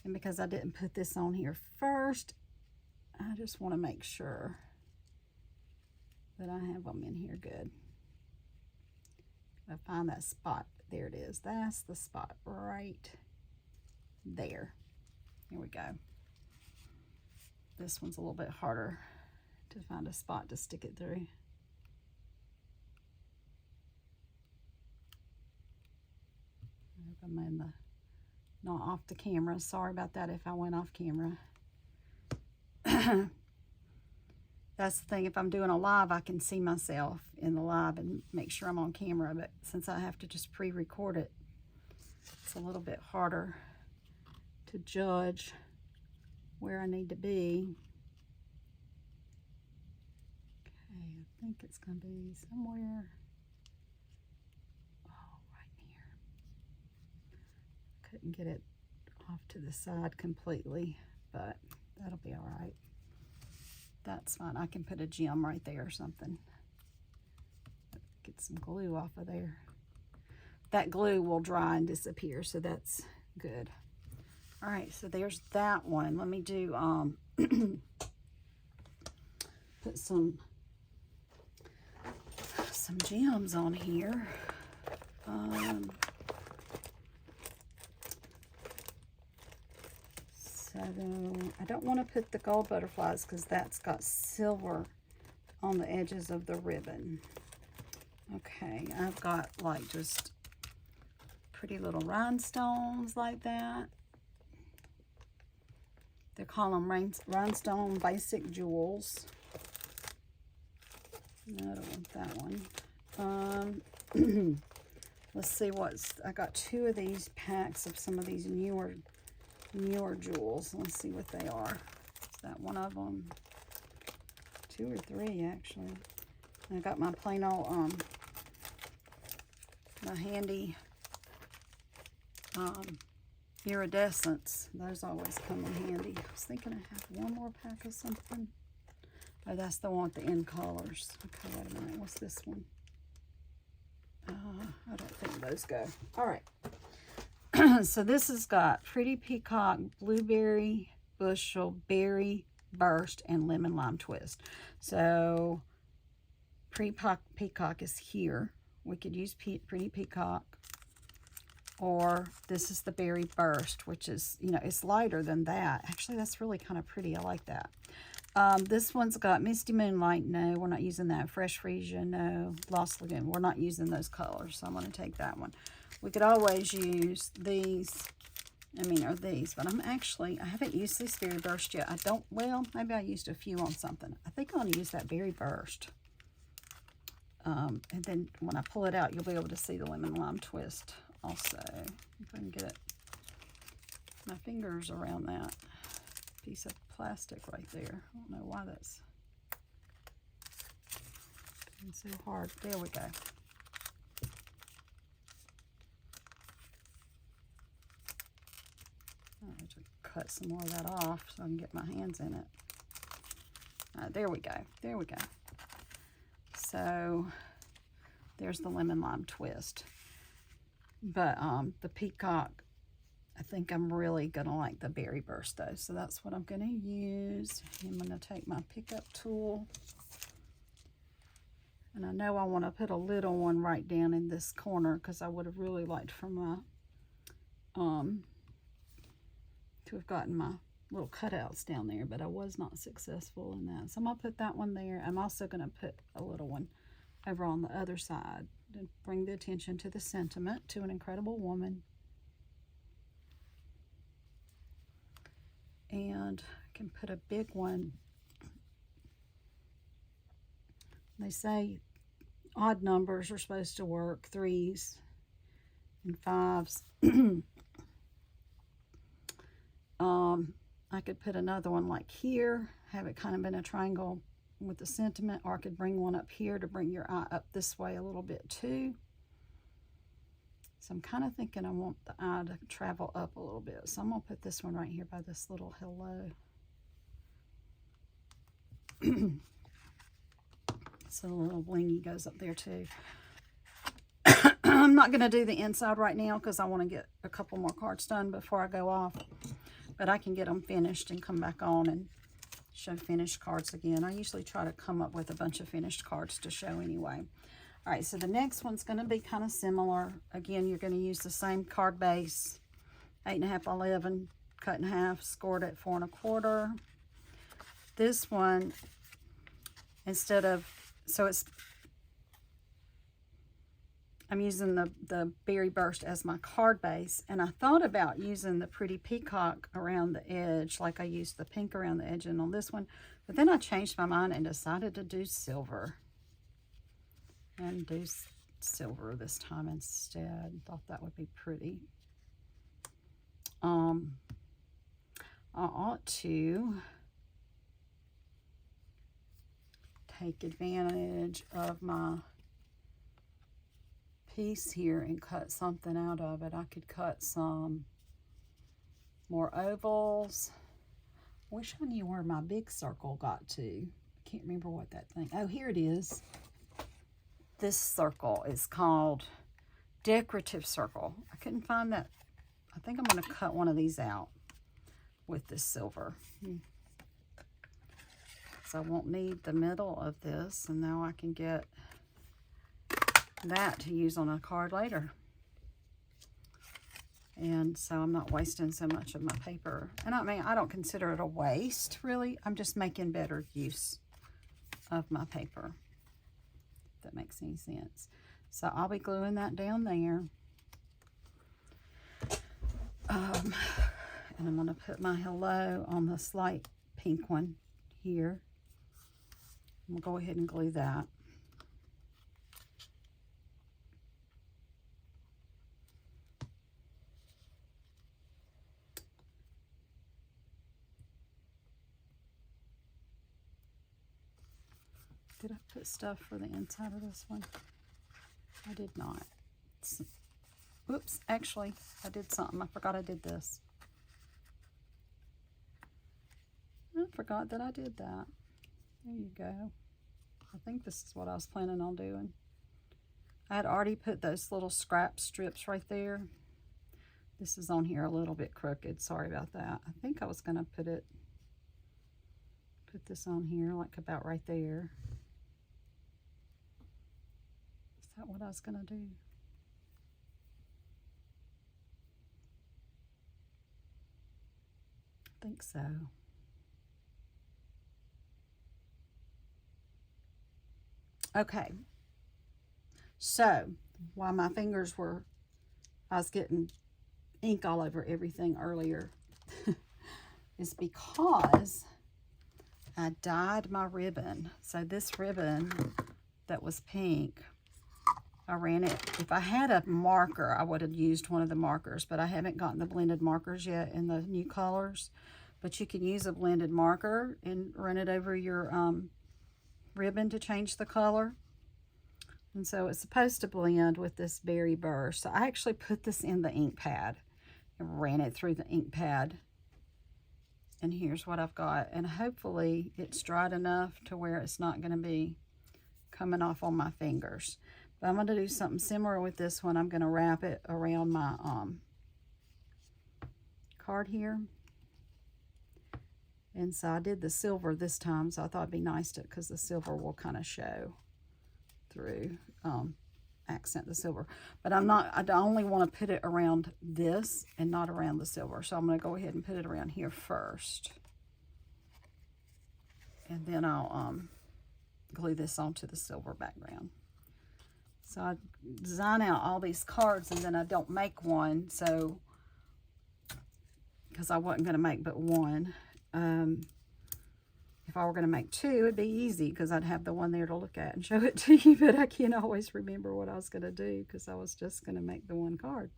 and because I didn't put this on here first, I just want to make sure that I have them in here good. I find that spot. There it is. That's the spot right there. Here we go. This one's a little bit harder to find a spot to stick it through. I'm in the, not off the camera. Sorry about that if I went off camera. That's the thing, if I'm doing a live, I can see myself in the live and make sure I'm on camera, but since I have to just pre-record it, it's a little bit harder to judge where I need to be. Okay, think it's going to be somewhere, oh, right here. Couldn't get it off to the side completely, but that'll be all right. That's fine. I can put a gem right there or something. Get some glue off of there. That glue will dry and disappear, so that's good. All right, so there's that one. Let me do put some gems on here. So I don't want to put the gold butterflies because that's got silver on the edges of the ribbon. Okay, I've got like just pretty little rhinestones like that. They call them rhinestone basic jewels. No, I don't want that one. Let's see I got 2 of these packs of some of these newer jewels. Let's see what they are. Is that one of them? 2 or 3 actually. I got my plain old my handy iridescents. Those always come in handy. I was thinking I have one more pack of something. Oh, that's the one with the end colors. Okay, wait a minute. What's this one? I don't think those go. All right. So this has got Pretty Peacock, Blueberry Bushel, Berry Burst, and Lemon Lime Twist. So Pretty Peacock is here. We could use Pretty Peacock, or this is the Berry Burst, which is, you know, it's lighter than that. Actually, that's really kind of pretty. I like that. This one's got Misty Moonlight. No, we're not using that. Fresh Freesia. No. Lost Lagoon. We're not using those colors, so I'm going to take that one. We could always use these. Or these, but I haven't used this Berry Burst yet. Well, maybe I used a few on something. I think I'm going to use that Berry Burst. And then when I pull it out, you'll be able to see the Lemon Lime Twist also. If I can get my fingers around that piece of plastic right there. I don't know why that's being so hard. There we go. I'll have to cut some more of that off so I can get my hands in it. There we go. There we go. So there's the Lemon Lime Twist. But the Peacock, I think I'm really going to like the Berry Burst though. So that's what I'm going to use. I'm going to take my pickup tool. And I know I want to put a little one right down in this corner because I would have really liked for my, to have gotten my little cutouts down there, but I was not successful in that. So I'm going to put that one there. I'm also going to put a little one over on the other side to bring the attention to the sentiment, to an incredible woman. And I can put a big one. They say odd numbers are supposed to work, 3s and 5s. I could put another one like here, have it kind of in a triangle with the sentiment, or I could bring one up here to bring your eye up this way a little bit too. So I'm kind of thinking I want the eye to travel up a little bit. So I'm going to put this one right here by this little hello. So the little blingy goes up there too. I'm not going to do the inside right now because I want to get a couple more cards done before I go off. But I can get them finished and come back on and show finished cards again. I usually try to come up with a bunch of finished cards to show anyway. All right, so the next one's going to be kind of similar. Again, you're going to use the same card base, 8.5 by 11, cut in half, scored at 4 1/4. This one, instead of, so it's, I'm using the Berry Burst as my card base, and I thought about using the Pretty Peacock around the edge, like I used the pink around the edge and on this one, but then I changed my mind and decided to do silver. And do silver this time instead. Thought that would be pretty. I ought to take advantage of my piece here and cut something out of it. I could cut some more ovals. Wish I knew where my big circle got to. I can't remember what that thing, oh, here it is. This circle is called decorative circle. I couldn't find that. I think I'm going to cut one of these out with this silver. So I won't need the middle of this, and now I can get that to use on a card later. And so I'm not wasting so much of my paper. And I mean, I don't consider it a waste, really. I'm just making better use of my paper, if that makes any sense. So I'll be gluing that down there. And I'm going to put my hello on the slight pink one here. We'll go ahead and glue that. Did I put stuff for the inside of this one? I did not. Oops, actually, I did something. I forgot I did this. I forgot that I did that. There you go. I think this is what I was planning on doing. I had already put those little scrap strips right there. This is on here a little bit crooked. Sorry about that. I think I was going to put this on here like about right there. Is that what I was going to do? I think so. Okay, so while my fingers were, I was getting ink all over everything earlier, is because I dyed my ribbon. So this ribbon that was pink, I ran it. If I had a marker, I would have used one of the markers, but I haven't gotten the blended markers yet in the new colors. But you can use a blended marker and run it over your ribbon to change the color. And so it's supposed to blend with this berry burr. So I actually put this in the ink pad and ran it through the ink pad. And here's what I've got. And hopefully it's dried enough to where it's not going to be coming off on my fingers. But I'm going to do something similar with this one. I'm going to wrap it around my card here. And so I did the silver this time, so I thought it'd be nice to, because the silver will kind of show through, accent the silver. But I only want to put it around this and not around the silver. So I'm going to go ahead and put it around here first. And then I'll glue this onto the silver background. So I design out all these cards and then I don't make one, so, because I wasn't going to make but one. If I were going to make two, it'd be easy because I'd have the one there to look at and show it to you, but I can't always remember what I was going to do because I was just going to make the one card.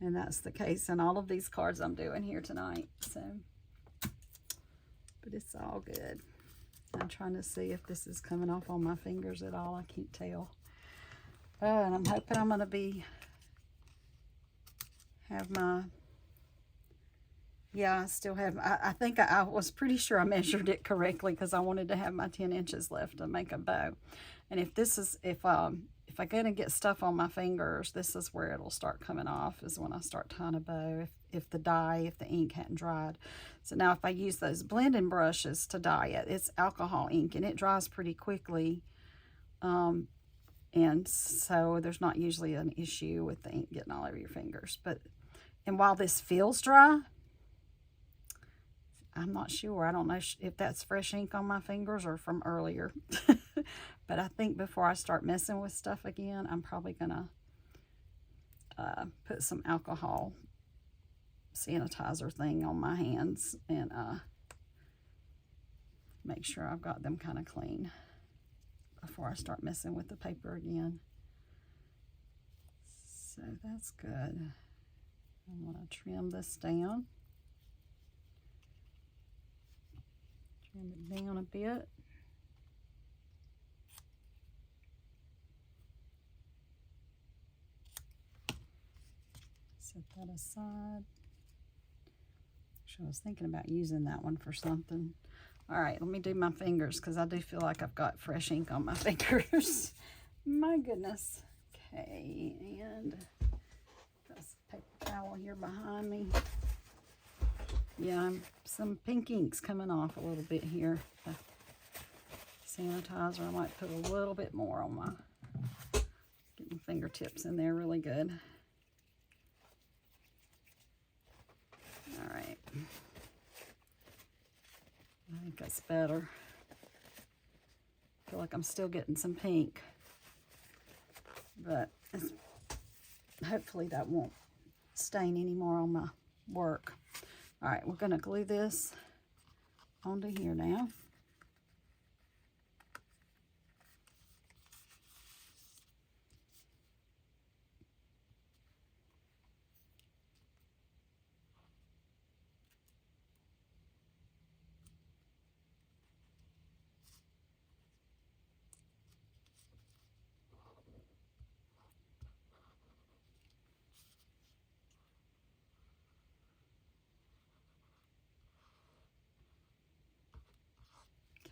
And that's the case in all of these cards I'm doing here tonight. So, but it's all good. I'm trying to see if this is coming off on my fingers at all. I can't tell. And I'm hoping I'm going to have my, yeah, I still have, I think I was pretty sure I measured it correctly because I wanted to have my 10 inches left to make a bow. And if this is, if I go and get stuff on my fingers, this is where it'll start coming off, is when I start tying a bow, if the ink hadn't dried. So now if I use those blending brushes to dye it, it's alcohol ink and it dries pretty quickly. And so there's not usually an issue with the ink getting all over your fingers. And while this feels dry, I'm not sure. I don't know if that's fresh ink on my fingers or from earlier. But I think before I start messing with stuff again, I'm probably going to put some alcohol sanitizer thing on my hands and make sure I've got them kind of clean before I start messing with the paper again. So that's good. I'm going to trim this down. Trim it down a bit. Set that aside. I was thinking about using that one for something. All right, let me do my fingers because I do feel like I've got fresh ink on my fingers. My goodness. Okay, and this paper towel here behind me. Yeah, some pink ink's coming off a little bit here. The sanitizer, I might put a little bit more on my, get my fingertips in there really good. All right. I think that's better. I feel like I'm still getting some pink, but hopefully that won't stain anymore on my work. All right, we're gonna glue this onto here now.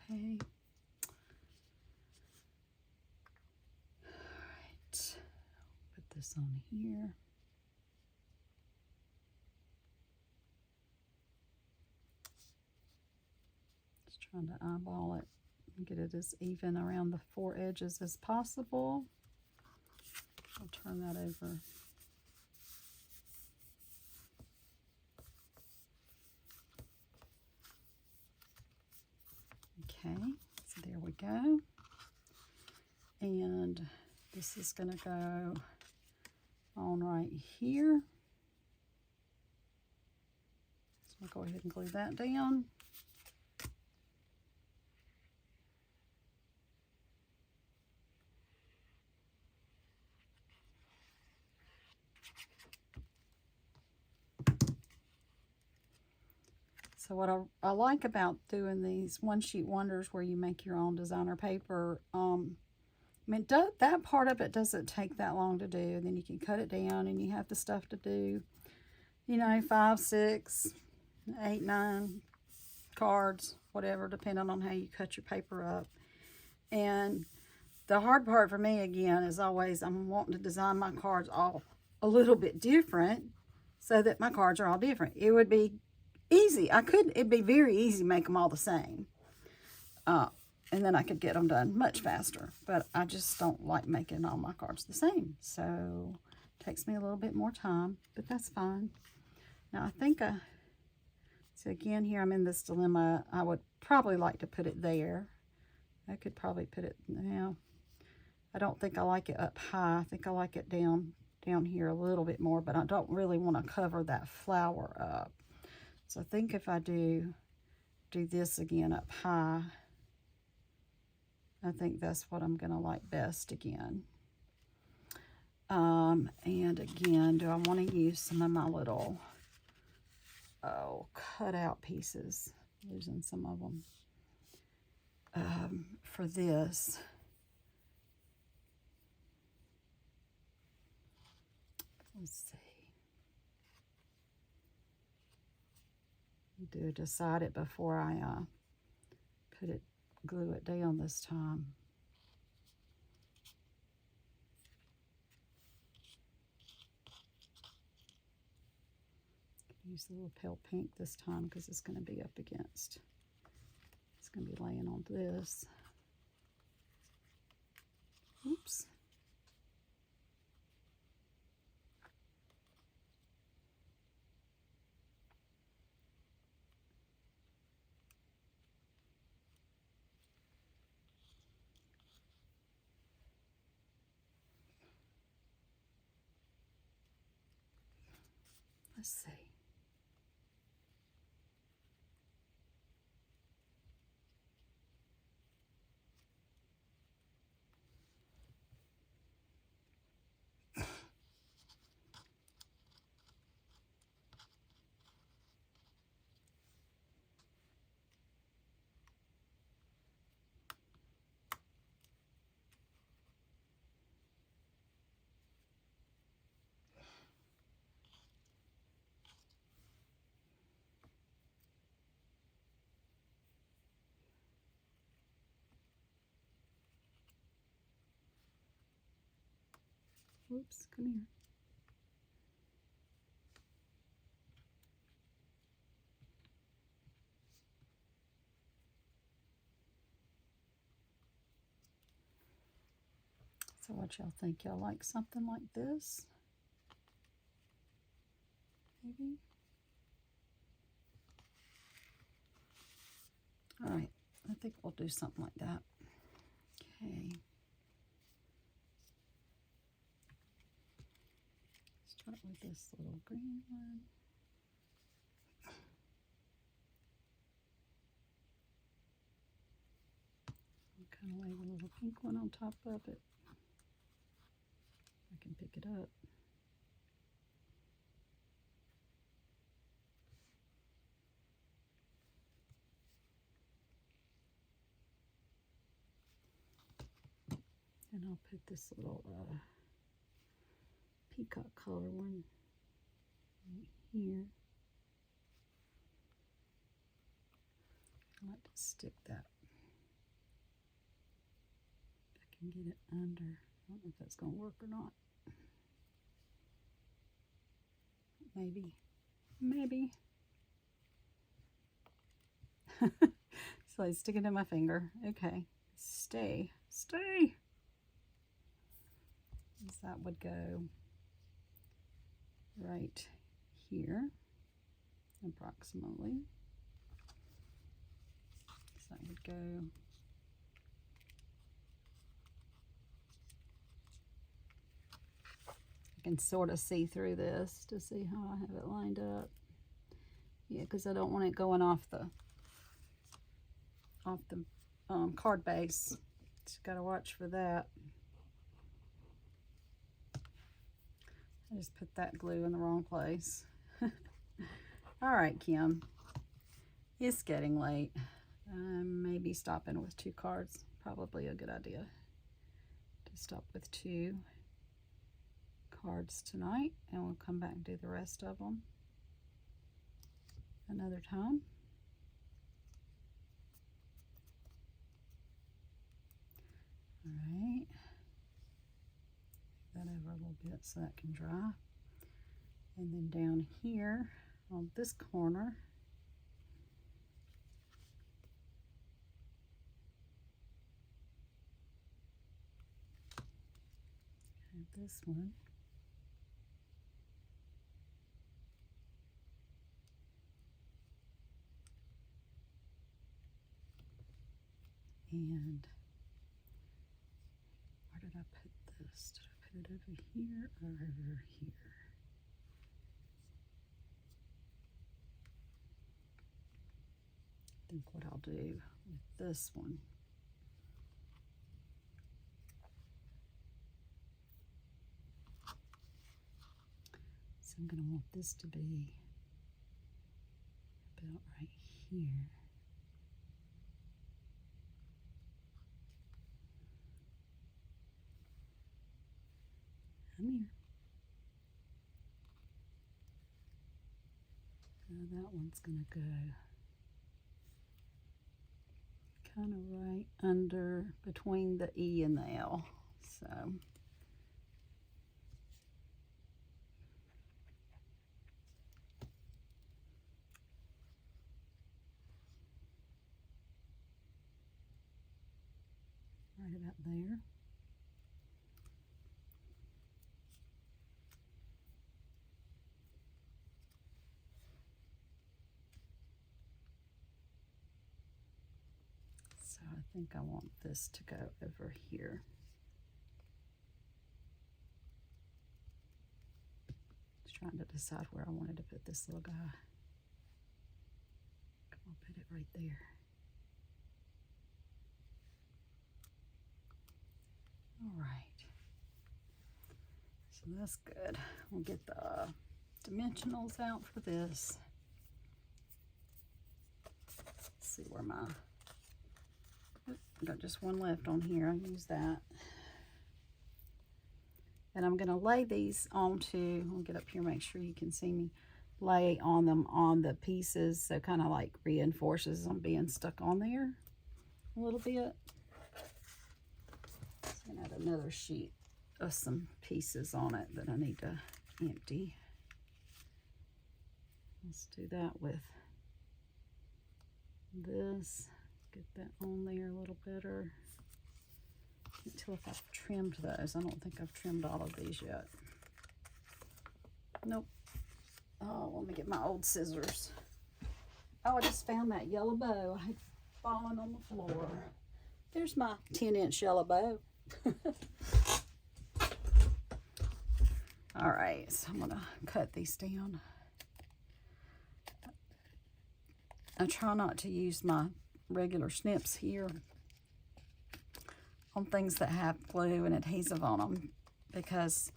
Okay. All right. Put this on here. Just trying to eyeball it and get it as even around the four edges as possible. I'll turn that over. Okay, so there we go. And this is going to go on right here. So I'll go ahead and glue that down. So what I like about doing these one sheet wonders where you make your own designer paper, I mean, that part of it doesn't take that long to do. And then you can cut it down and you have the stuff to do, you know, 5, 6, 8, 9 cards, whatever, depending on how you cut your paper up. And the hard part for me, again, is always I'm wanting to design my cards all a little bit different so that my cards are all different. It would be easy. It'd be very easy to make them all the same. And then I could get them done much faster. But I just don't like making all my cards the same. So it takes me a little bit more time, but that's fine. Now I think so again, here I'm in this dilemma. I would probably like to put it there. I could probably put it now. I don't think I like it up high. I think I like it down here a little bit more, but I don't really want to cover that flower up. So I think if I do this again up high, I think that's what I'm going to like best again. And again, do I want to use some of my little, cutout pieces? Losing some of them. For this. Let's see. Do decide it before I glue it down this time. Use a little pale pink this time because it's going to be up against. It's going to be laying on this. Oops. Let's see. Whoops, come here. So what y'all think? Y'all like something like this? Maybe? All right, I think we'll do something like that. Okay. Start with this little green one. And kind of lay the little pink one on top of it. I can pick it up. And I'll put this little peacock color one right here. I like to stick that. I can get it under. I don't know if that's going to work or not. Maybe. Maybe. So I stick it in my finger. Okay. Stay. Stay. So that would go right here, approximately. So that would go I can sort of see through this to see how I have it lined up. Yeah, because I don't want it going off the card base. Just got to watch for that. I just put that glue in the wrong place. All right, Kim. It's getting late. Maybe stopping with 2 cards. Probably a good idea to stop with 2 cards tonight, and we'll come back and do the rest of them another time. All right. That over a little bit so that can dry. And then down here on this corner, and this one. And where did I put this? Did I put it over here or over here? I think what I'll do with this one, so I'm going to want this to be about right here. I'm here. Now that one's going to go kind of right under between the E and the L. So right about there. So I think I want this to go over here. Just trying to decide where I wanted to put this little guy. I'll put it right there. All right. So that's good. We'll get the dimensionals out for this. Let's see where my, got just one left on here. I'll use that. And I'm going to lay these onto, I'll get up here, make sure you can see me, lay on them on the pieces, so kind of like reinforces them being stuck on there a little bit. So I'm going to add another sheet some pieces on it that I need to empty. Let's do that with this. Get that on there a little better. Can't tell if I've trimmed those. I don't think I've trimmed all of these yet. Nope. Oh, let me get my old scissors. Oh, I just found that yellow bow. I had fallen on the floor. There's my 10-inch yellow bow. All right, so I'm gonna cut these down. I try not to use my regular snips here on things that have glue and adhesive on them, because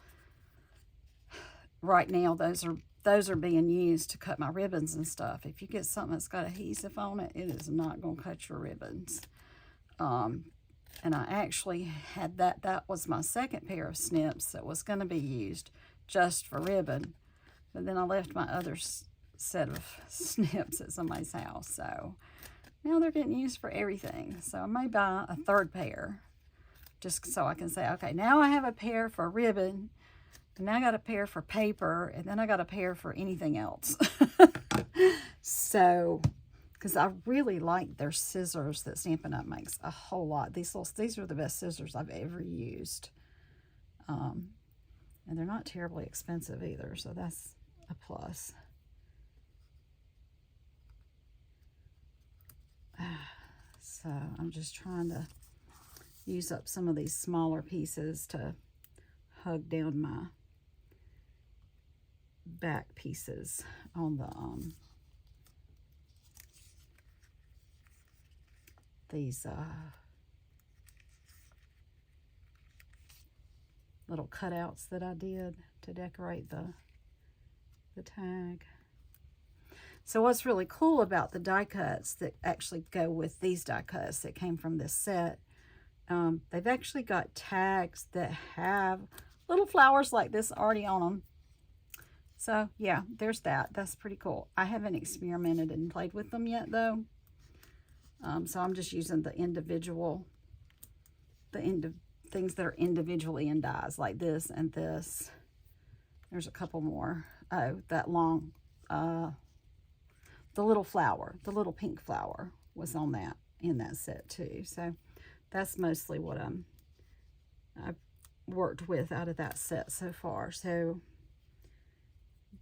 right now those are being used to cut my ribbons and stuff. If you get something that's got adhesive on it, it is not going to cut your ribbons. And I actually had that was my second pair of snips that was going to be used just for ribbon, but then I left my other set of snips at somebody's house, so now they're getting used for everything. So I may buy a third pair, just so I can say, okay, now I have a pair for ribbon, and now I got a pair for paper, and then I got a pair for anything else. So, because I really like their scissors that Stampin' Up! Makes a whole lot. These are the best scissors I've ever used. And they're not terribly expensive either, so that's a plus. So I'm just trying to use up some of these smaller pieces to hug down my back pieces on the these little cutouts that I did to decorate the tag. So what's really cool about the die cuts that actually go with these die cuts that came from this set, they've actually got tags that have little flowers like this already on them. So yeah, there's that. That's pretty cool. I haven't experimented and played with them yet though. So I'm just using the things that are individually in dies, like this and this. There's a couple more. Oh, that long, the little flower, the little pink flower was on that, in that set too. So that's mostly what I've worked with out of that set so far. So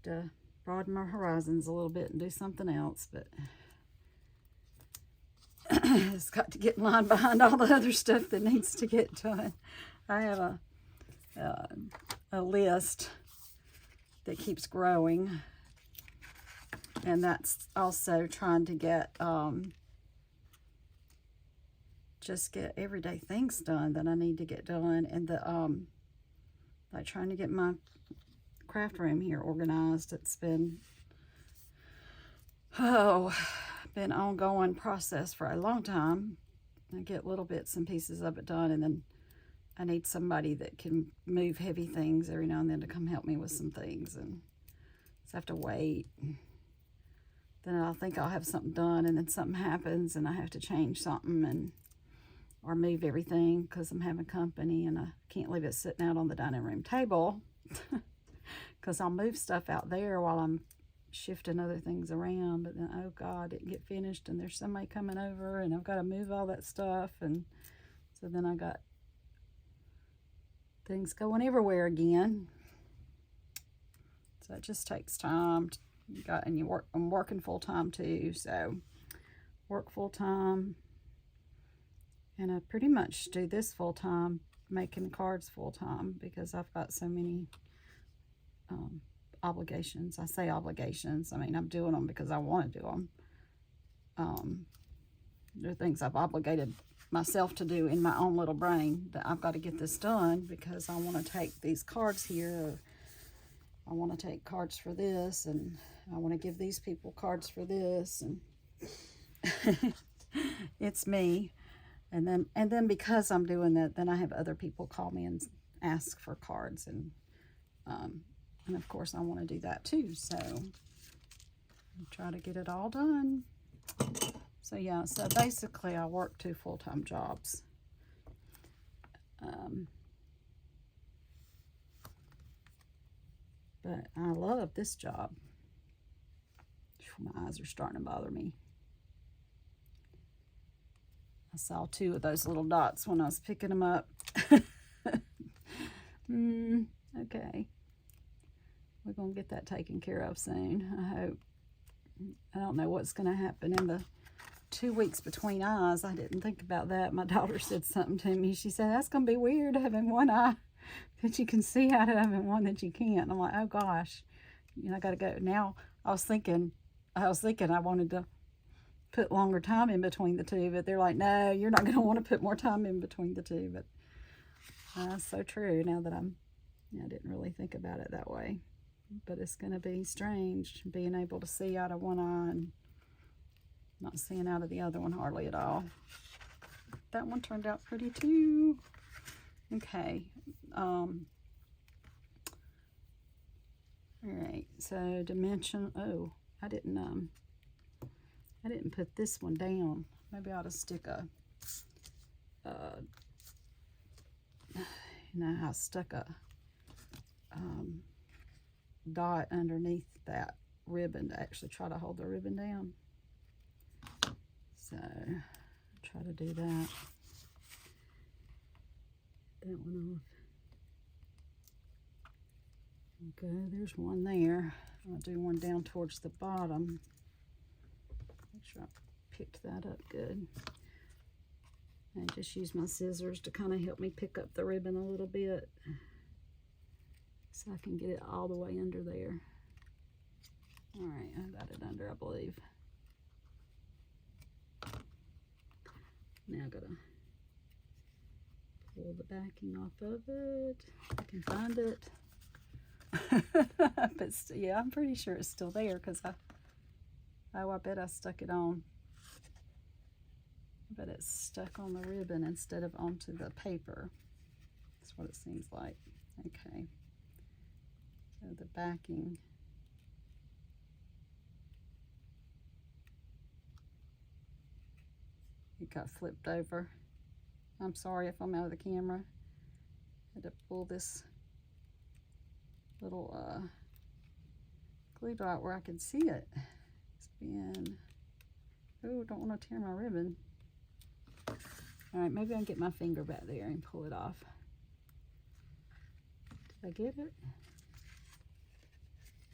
to broaden my horizons a little bit and do something else, but it's got to get in line behind all the other stuff that needs to get done. I have a list that keeps growing, and that's also trying to get just get everyday things done that I need to get done, and the like trying to get my craft room here organized. It's been an ongoing process for a long time. I get little bits and pieces of it done, and then I need somebody that can move heavy things every now and then to come help me with some things, and so I have to wait. Then I'll think I'll have something done, and then something happens and I have to change something or move everything because I'm having company, and I can't leave it sitting out on the dining room table because I'll move stuff out there while I'm shifting other things around, but then, oh God, didn't get finished, and there's somebody coming over, and I've got to move all that stuff, and so then I got things going everywhere again. So it just takes time. I'm working full time too, so work full time, and I pretty much do this full time, making cards full time, because I've got so many obligations. I say obligations, I mean I'm doing them because I want to do them. There are things I've obligated myself to do in my own little brain, that I've got to get this done because I want to take these cards here, I want to take cards for this, and I want to give these people cards for this, and it's me. And then because I'm doing that, then I have other people call me and ask for cards, and of course I want to do that too, so I try to get it all done. So yeah, so basically I work 2 full-time jobs. But I love this job. My eyes are starting to bother me. I saw 2 of those little dots when I was picking them up. Okay. We're going to get that taken care of soon, I hope. I don't know what's going to happen in the 2 weeks between eyes. I didn't think about that. My daughter said something to me. She said, that's going to be weird having one eye that you can see out of and one that you can't. And I'm like, oh gosh, you know, I got to go. Now, I was thinking I wanted to put longer time in between the 2, but they're like, no, you're not going to want to put more time in between the 2. But that's so true now that I didn't really think about it that way. But it's going to be strange being able to see out of one eye and not seeing out of the other one hardly at all. That one turned out pretty too. Okay. All right, so dimension. Oh, I didn't put this one down. Maybe I ought to stick a you know how I stuck a dot underneath that ribbon to actually try to hold the ribbon down. So try to do that. That one off. Okay, there's one there. I'll do one down towards the bottom. Make sure I picked that up good. And just use my scissors to kind of help me pick up the ribbon a little bit, so I can get it all the way under there. All right, I got it under, I believe. Now I gotta pull the backing off of it. I can find it. But yeah, I'm pretty sure it's still there because I bet I stuck it on. But it's stuck on the ribbon instead of onto the paper. That's what it seems like. Okay. So the backing. It got flipped over. I'm sorry if I'm out of the camera. I had to pull this little glue dot where I could see it. It's been, oh, don't want to tear my ribbon. All right, maybe I can get my finger back there and pull it off. Did I get it?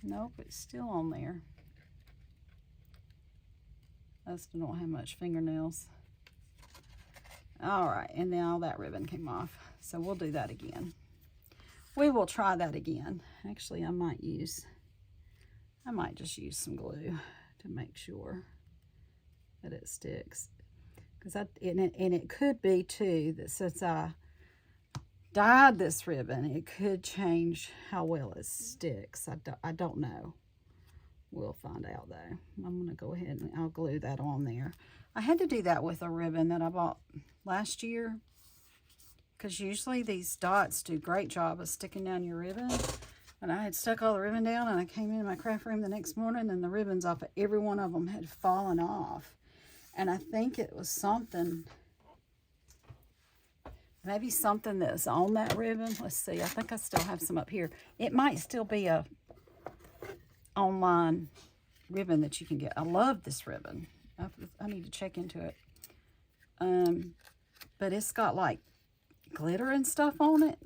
Nope, it's still on there. I still don't have much fingernails. All right, and now that ribbon came off. So we'll do that again. We will try that again. Actually, I might just use some glue to make sure that it sticks. And it could be too that since I dyed this ribbon, it could change how well it sticks. I don't know. We'll find out though. I'm gonna go ahead and I'll glue that on there. I had to do that with a ribbon that I bought last year, because usually these dots do a great job of sticking down your ribbon. And I had stuck all the ribbon down, and I came into my craft room the next morning and the ribbons off of every one of them had fallen off. And I think it was something, maybe something that's on that ribbon. Let's see, I think I still have some up here. It might still be a online ribbon that you can get. I love this ribbon. I need to check into it. But it's got like glitter and stuff on it.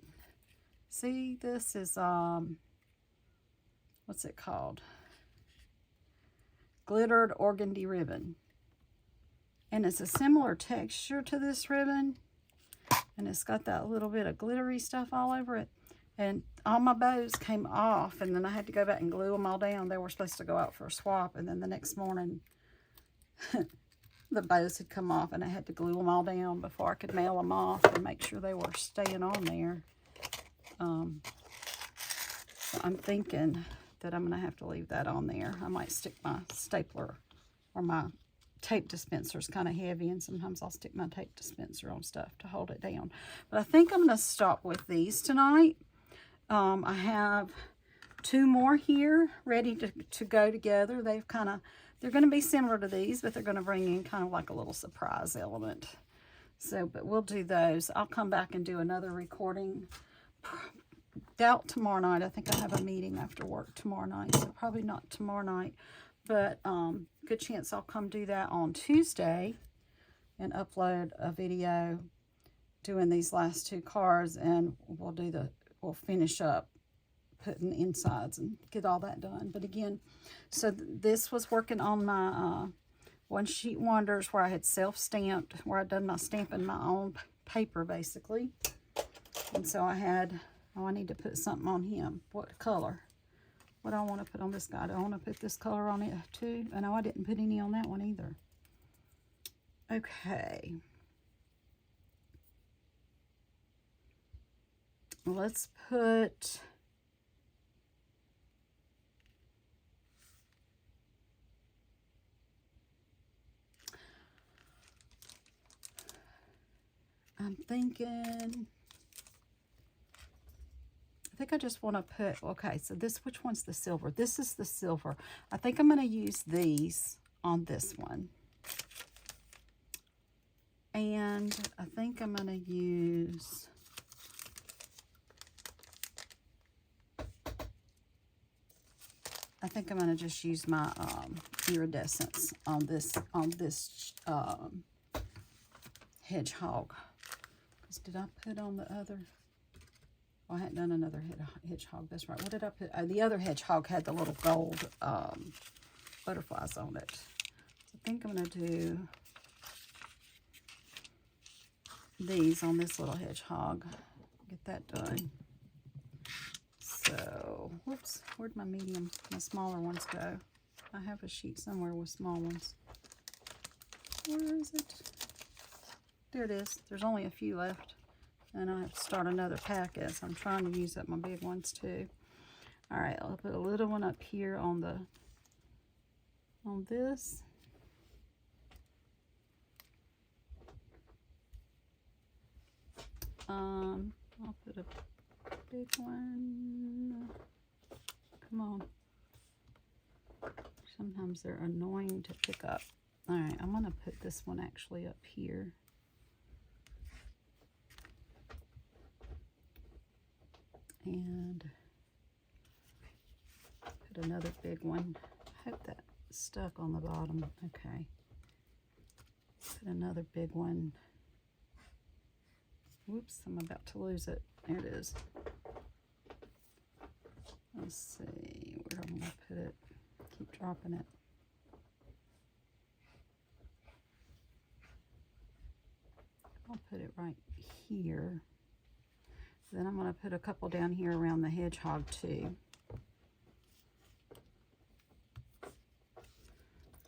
See, this is, what's it called? Glittered organdy ribbon. And it's a similar texture to this ribbon. And it's got that little bit of glittery stuff all over it. And all my bows came off, and then I had to go back and glue them all down. They were supposed to go out for a swap, and then the next morning, the bows had come off, and I had to glue them all down before I could mail them off and make sure they were staying on there. So I'm thinking that I'm going to have to leave that on there. I might stick my stapler, or my tape dispenser is kind of heavy, and sometimes I'll stick my tape dispenser on stuff to hold it down. But I think I'm going to stop with these tonight. I have 2 more here ready to go together. They're going to be similar to these, but they're going to bring in kind of like a little surprise element. So, but we'll do those. I'll come back and do another recording doubt tomorrow night. I think I have a meeting after work tomorrow night, so probably not tomorrow night. But good chance I'll come do that on Tuesday and upload a video doing these last 2 cards, and we'll finish up putting insides and get all that done. But again, so this was working on my One Sheet Wonders, where I had self-stamped, where I'd done my stamping my own paper basically. And so I had, oh, I need to put something on him. What color? What do I want to put on this guy? Do I want to put this color on it too? I know I didn't put any on that one either. Okay. Let's put... I'm thinking... I think I just want to put... Okay, so this, which one's the silver? This is the silver. I think I'm going to use these on this one. And I think I'm going to use... I think I'm going to just use my iridescence on this hedgehog. Because did I put on the other? Oh, I hadn't done another hedgehog. That's right. What did I put? The other hedgehog had the little gold butterflies on it. So I think I'm going to do these on this little hedgehog. Get that done. So, whoops, where'd my smaller ones go? I have a sheet somewhere with small ones. Where is it? There it is. There's only a few left. And I have to start another pack as I'm trying to use up my big ones too. All right, I'll put a little one up here on this. I'll put a big one. Come on. Sometimes they're annoying to pick up. All right, I'm going to put this one actually up here. And put another big one. I hope that stuck on the bottom. Okay. Put another big one. Whoops, I'm about to lose it. There it is. Let's see where I'm going to put it. Keep dropping it. I'll put it right here. Then I'm going to put a couple down here around the hedgehog too.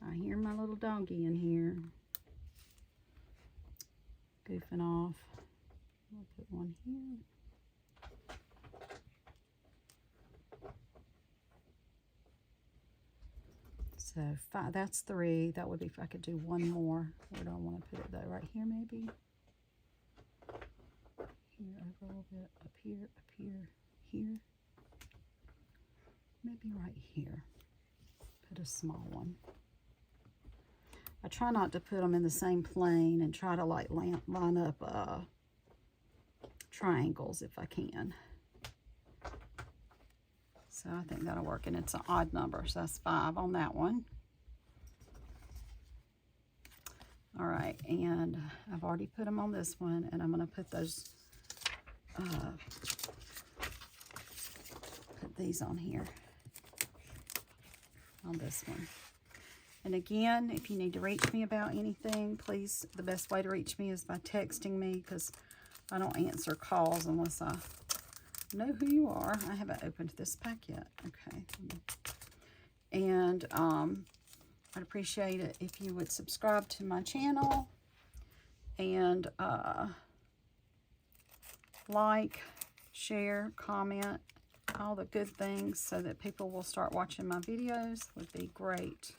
I hear my little doggy in here goofing off. I'll put one here. So 5, that's 3. That would be if I could do one more. Where do I want to put it though? Right here maybe? Here, over a little bit, up here, here. Maybe right here. Put a small one. I try not to put them in the same plane and try to like line up triangles if I can. So I think that'll work, and it's an odd number, so that's 5 on that one. All right, and I've already put them on this one, and I'm going to put those, put these on here, on this one. And again, if you need to reach me about anything, please, the best way to reach me is by texting me, because I don't answer calls unless I know who you are. I haven't opened this pack yet. Okay. And I'd appreciate it if you would subscribe to my channel and like, share, comment, all the good things so that people will start watching my videos would be great.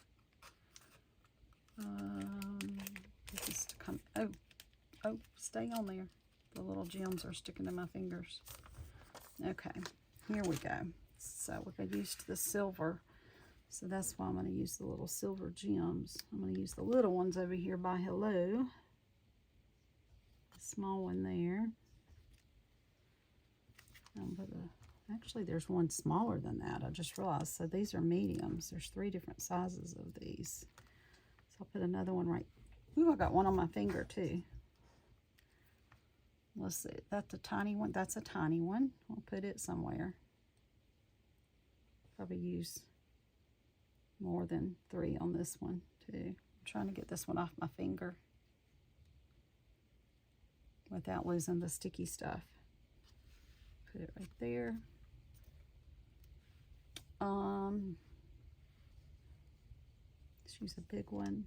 This is to come, oh, stay on there. The little gems are sticking to my fingers. Okay, here we go. So we're used to the silver. So that's why I'm going to use the little silver gems. I'm going to use the little ones over here by Hello. The small one there. I'll put Actually, there's one smaller than that. I just realized. So these are mediums. There's 3 different sizes of these. So I'll put another one right. Ooh, I got one on my finger too. Let's see. That's a tiny one. That's a tiny one. We'll put it somewhere. Probably use more than 3 on this one too. I'm trying to get this one off my finger without losing the sticky stuff. Put it right there. Let's use a big one.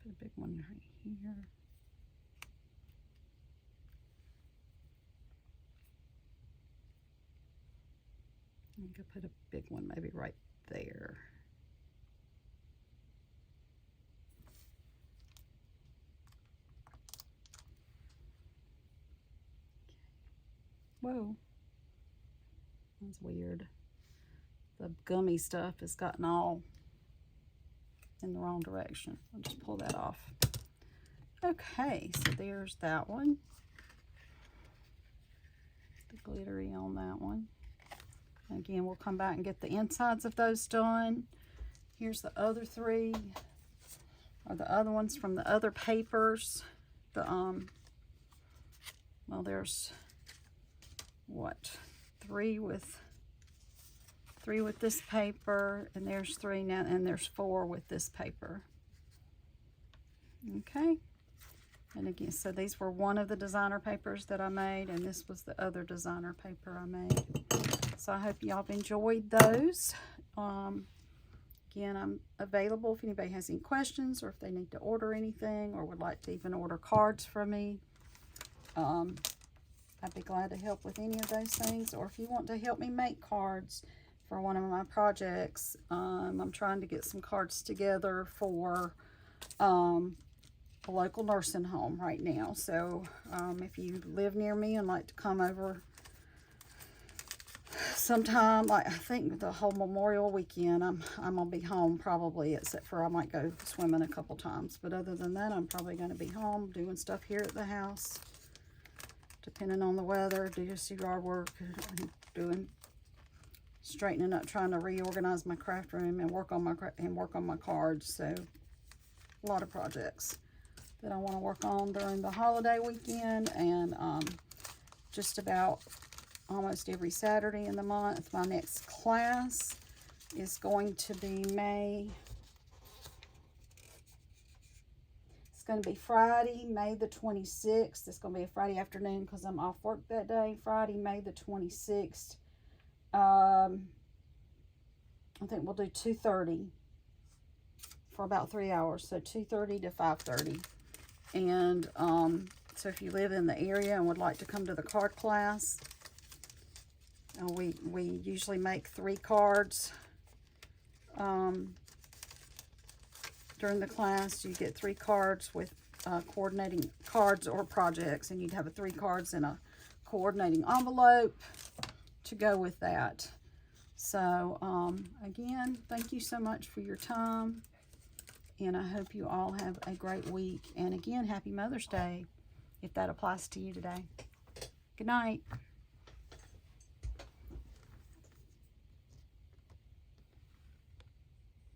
Put a big one right here. I'm gonna put a big one maybe right there. Whoa, that's weird. The gummy stuff has gotten all in the wrong direction. I'll just pull that off. Okay, so there's that one. The glittery on that one. Again, we'll come back and get the insides of those done. Here's the other 3, or the other ones from the other papers. The well, there's what, 3 with this paper, and there's 3 now, and there's 4 with this paper. Okay, and again, so these were one of the designer papers that I made, and this was the other designer paper I made. So I hope y'all have enjoyed those. Again, I'm available if anybody has any questions, or if they need to order anything, or would like to even order cards from me. I'd be glad to help with any of those things. Or if you want to help me make cards for one of my projects, I'm trying to get some cards together for a local nursing home right now. So if you live near me and like to come over sometime, like I think the whole Memorial weekend, I'm gonna be home probably, except for I might go swimming a couple times. But other than that, I'm probably gonna be home doing stuff here at the house, depending on the weather. Do just yard work, straightening up, trying to reorganize my craft room and work on my cards. So a lot of projects that I want to work on during the holiday weekend, and just about almost every Saturday in the month. My next class is going to be it's going to be Friday, May the 26th. It's going to be a Friday afternoon because I'm off work that day. Friday, May the 26th. I think we'll do 2:30 for about 3 hours. So 2:30 to 5:30. And so if you live in the area and would like to come to the card class, we usually make 3 cards during the class. You get 3 cards with coordinating cards or projects, and you'd have 3 cards in a coordinating envelope to go with that. So again, thank you so much for your time, and I hope you all have a great week. And again, happy Mother's Day if that applies to you today. Good night.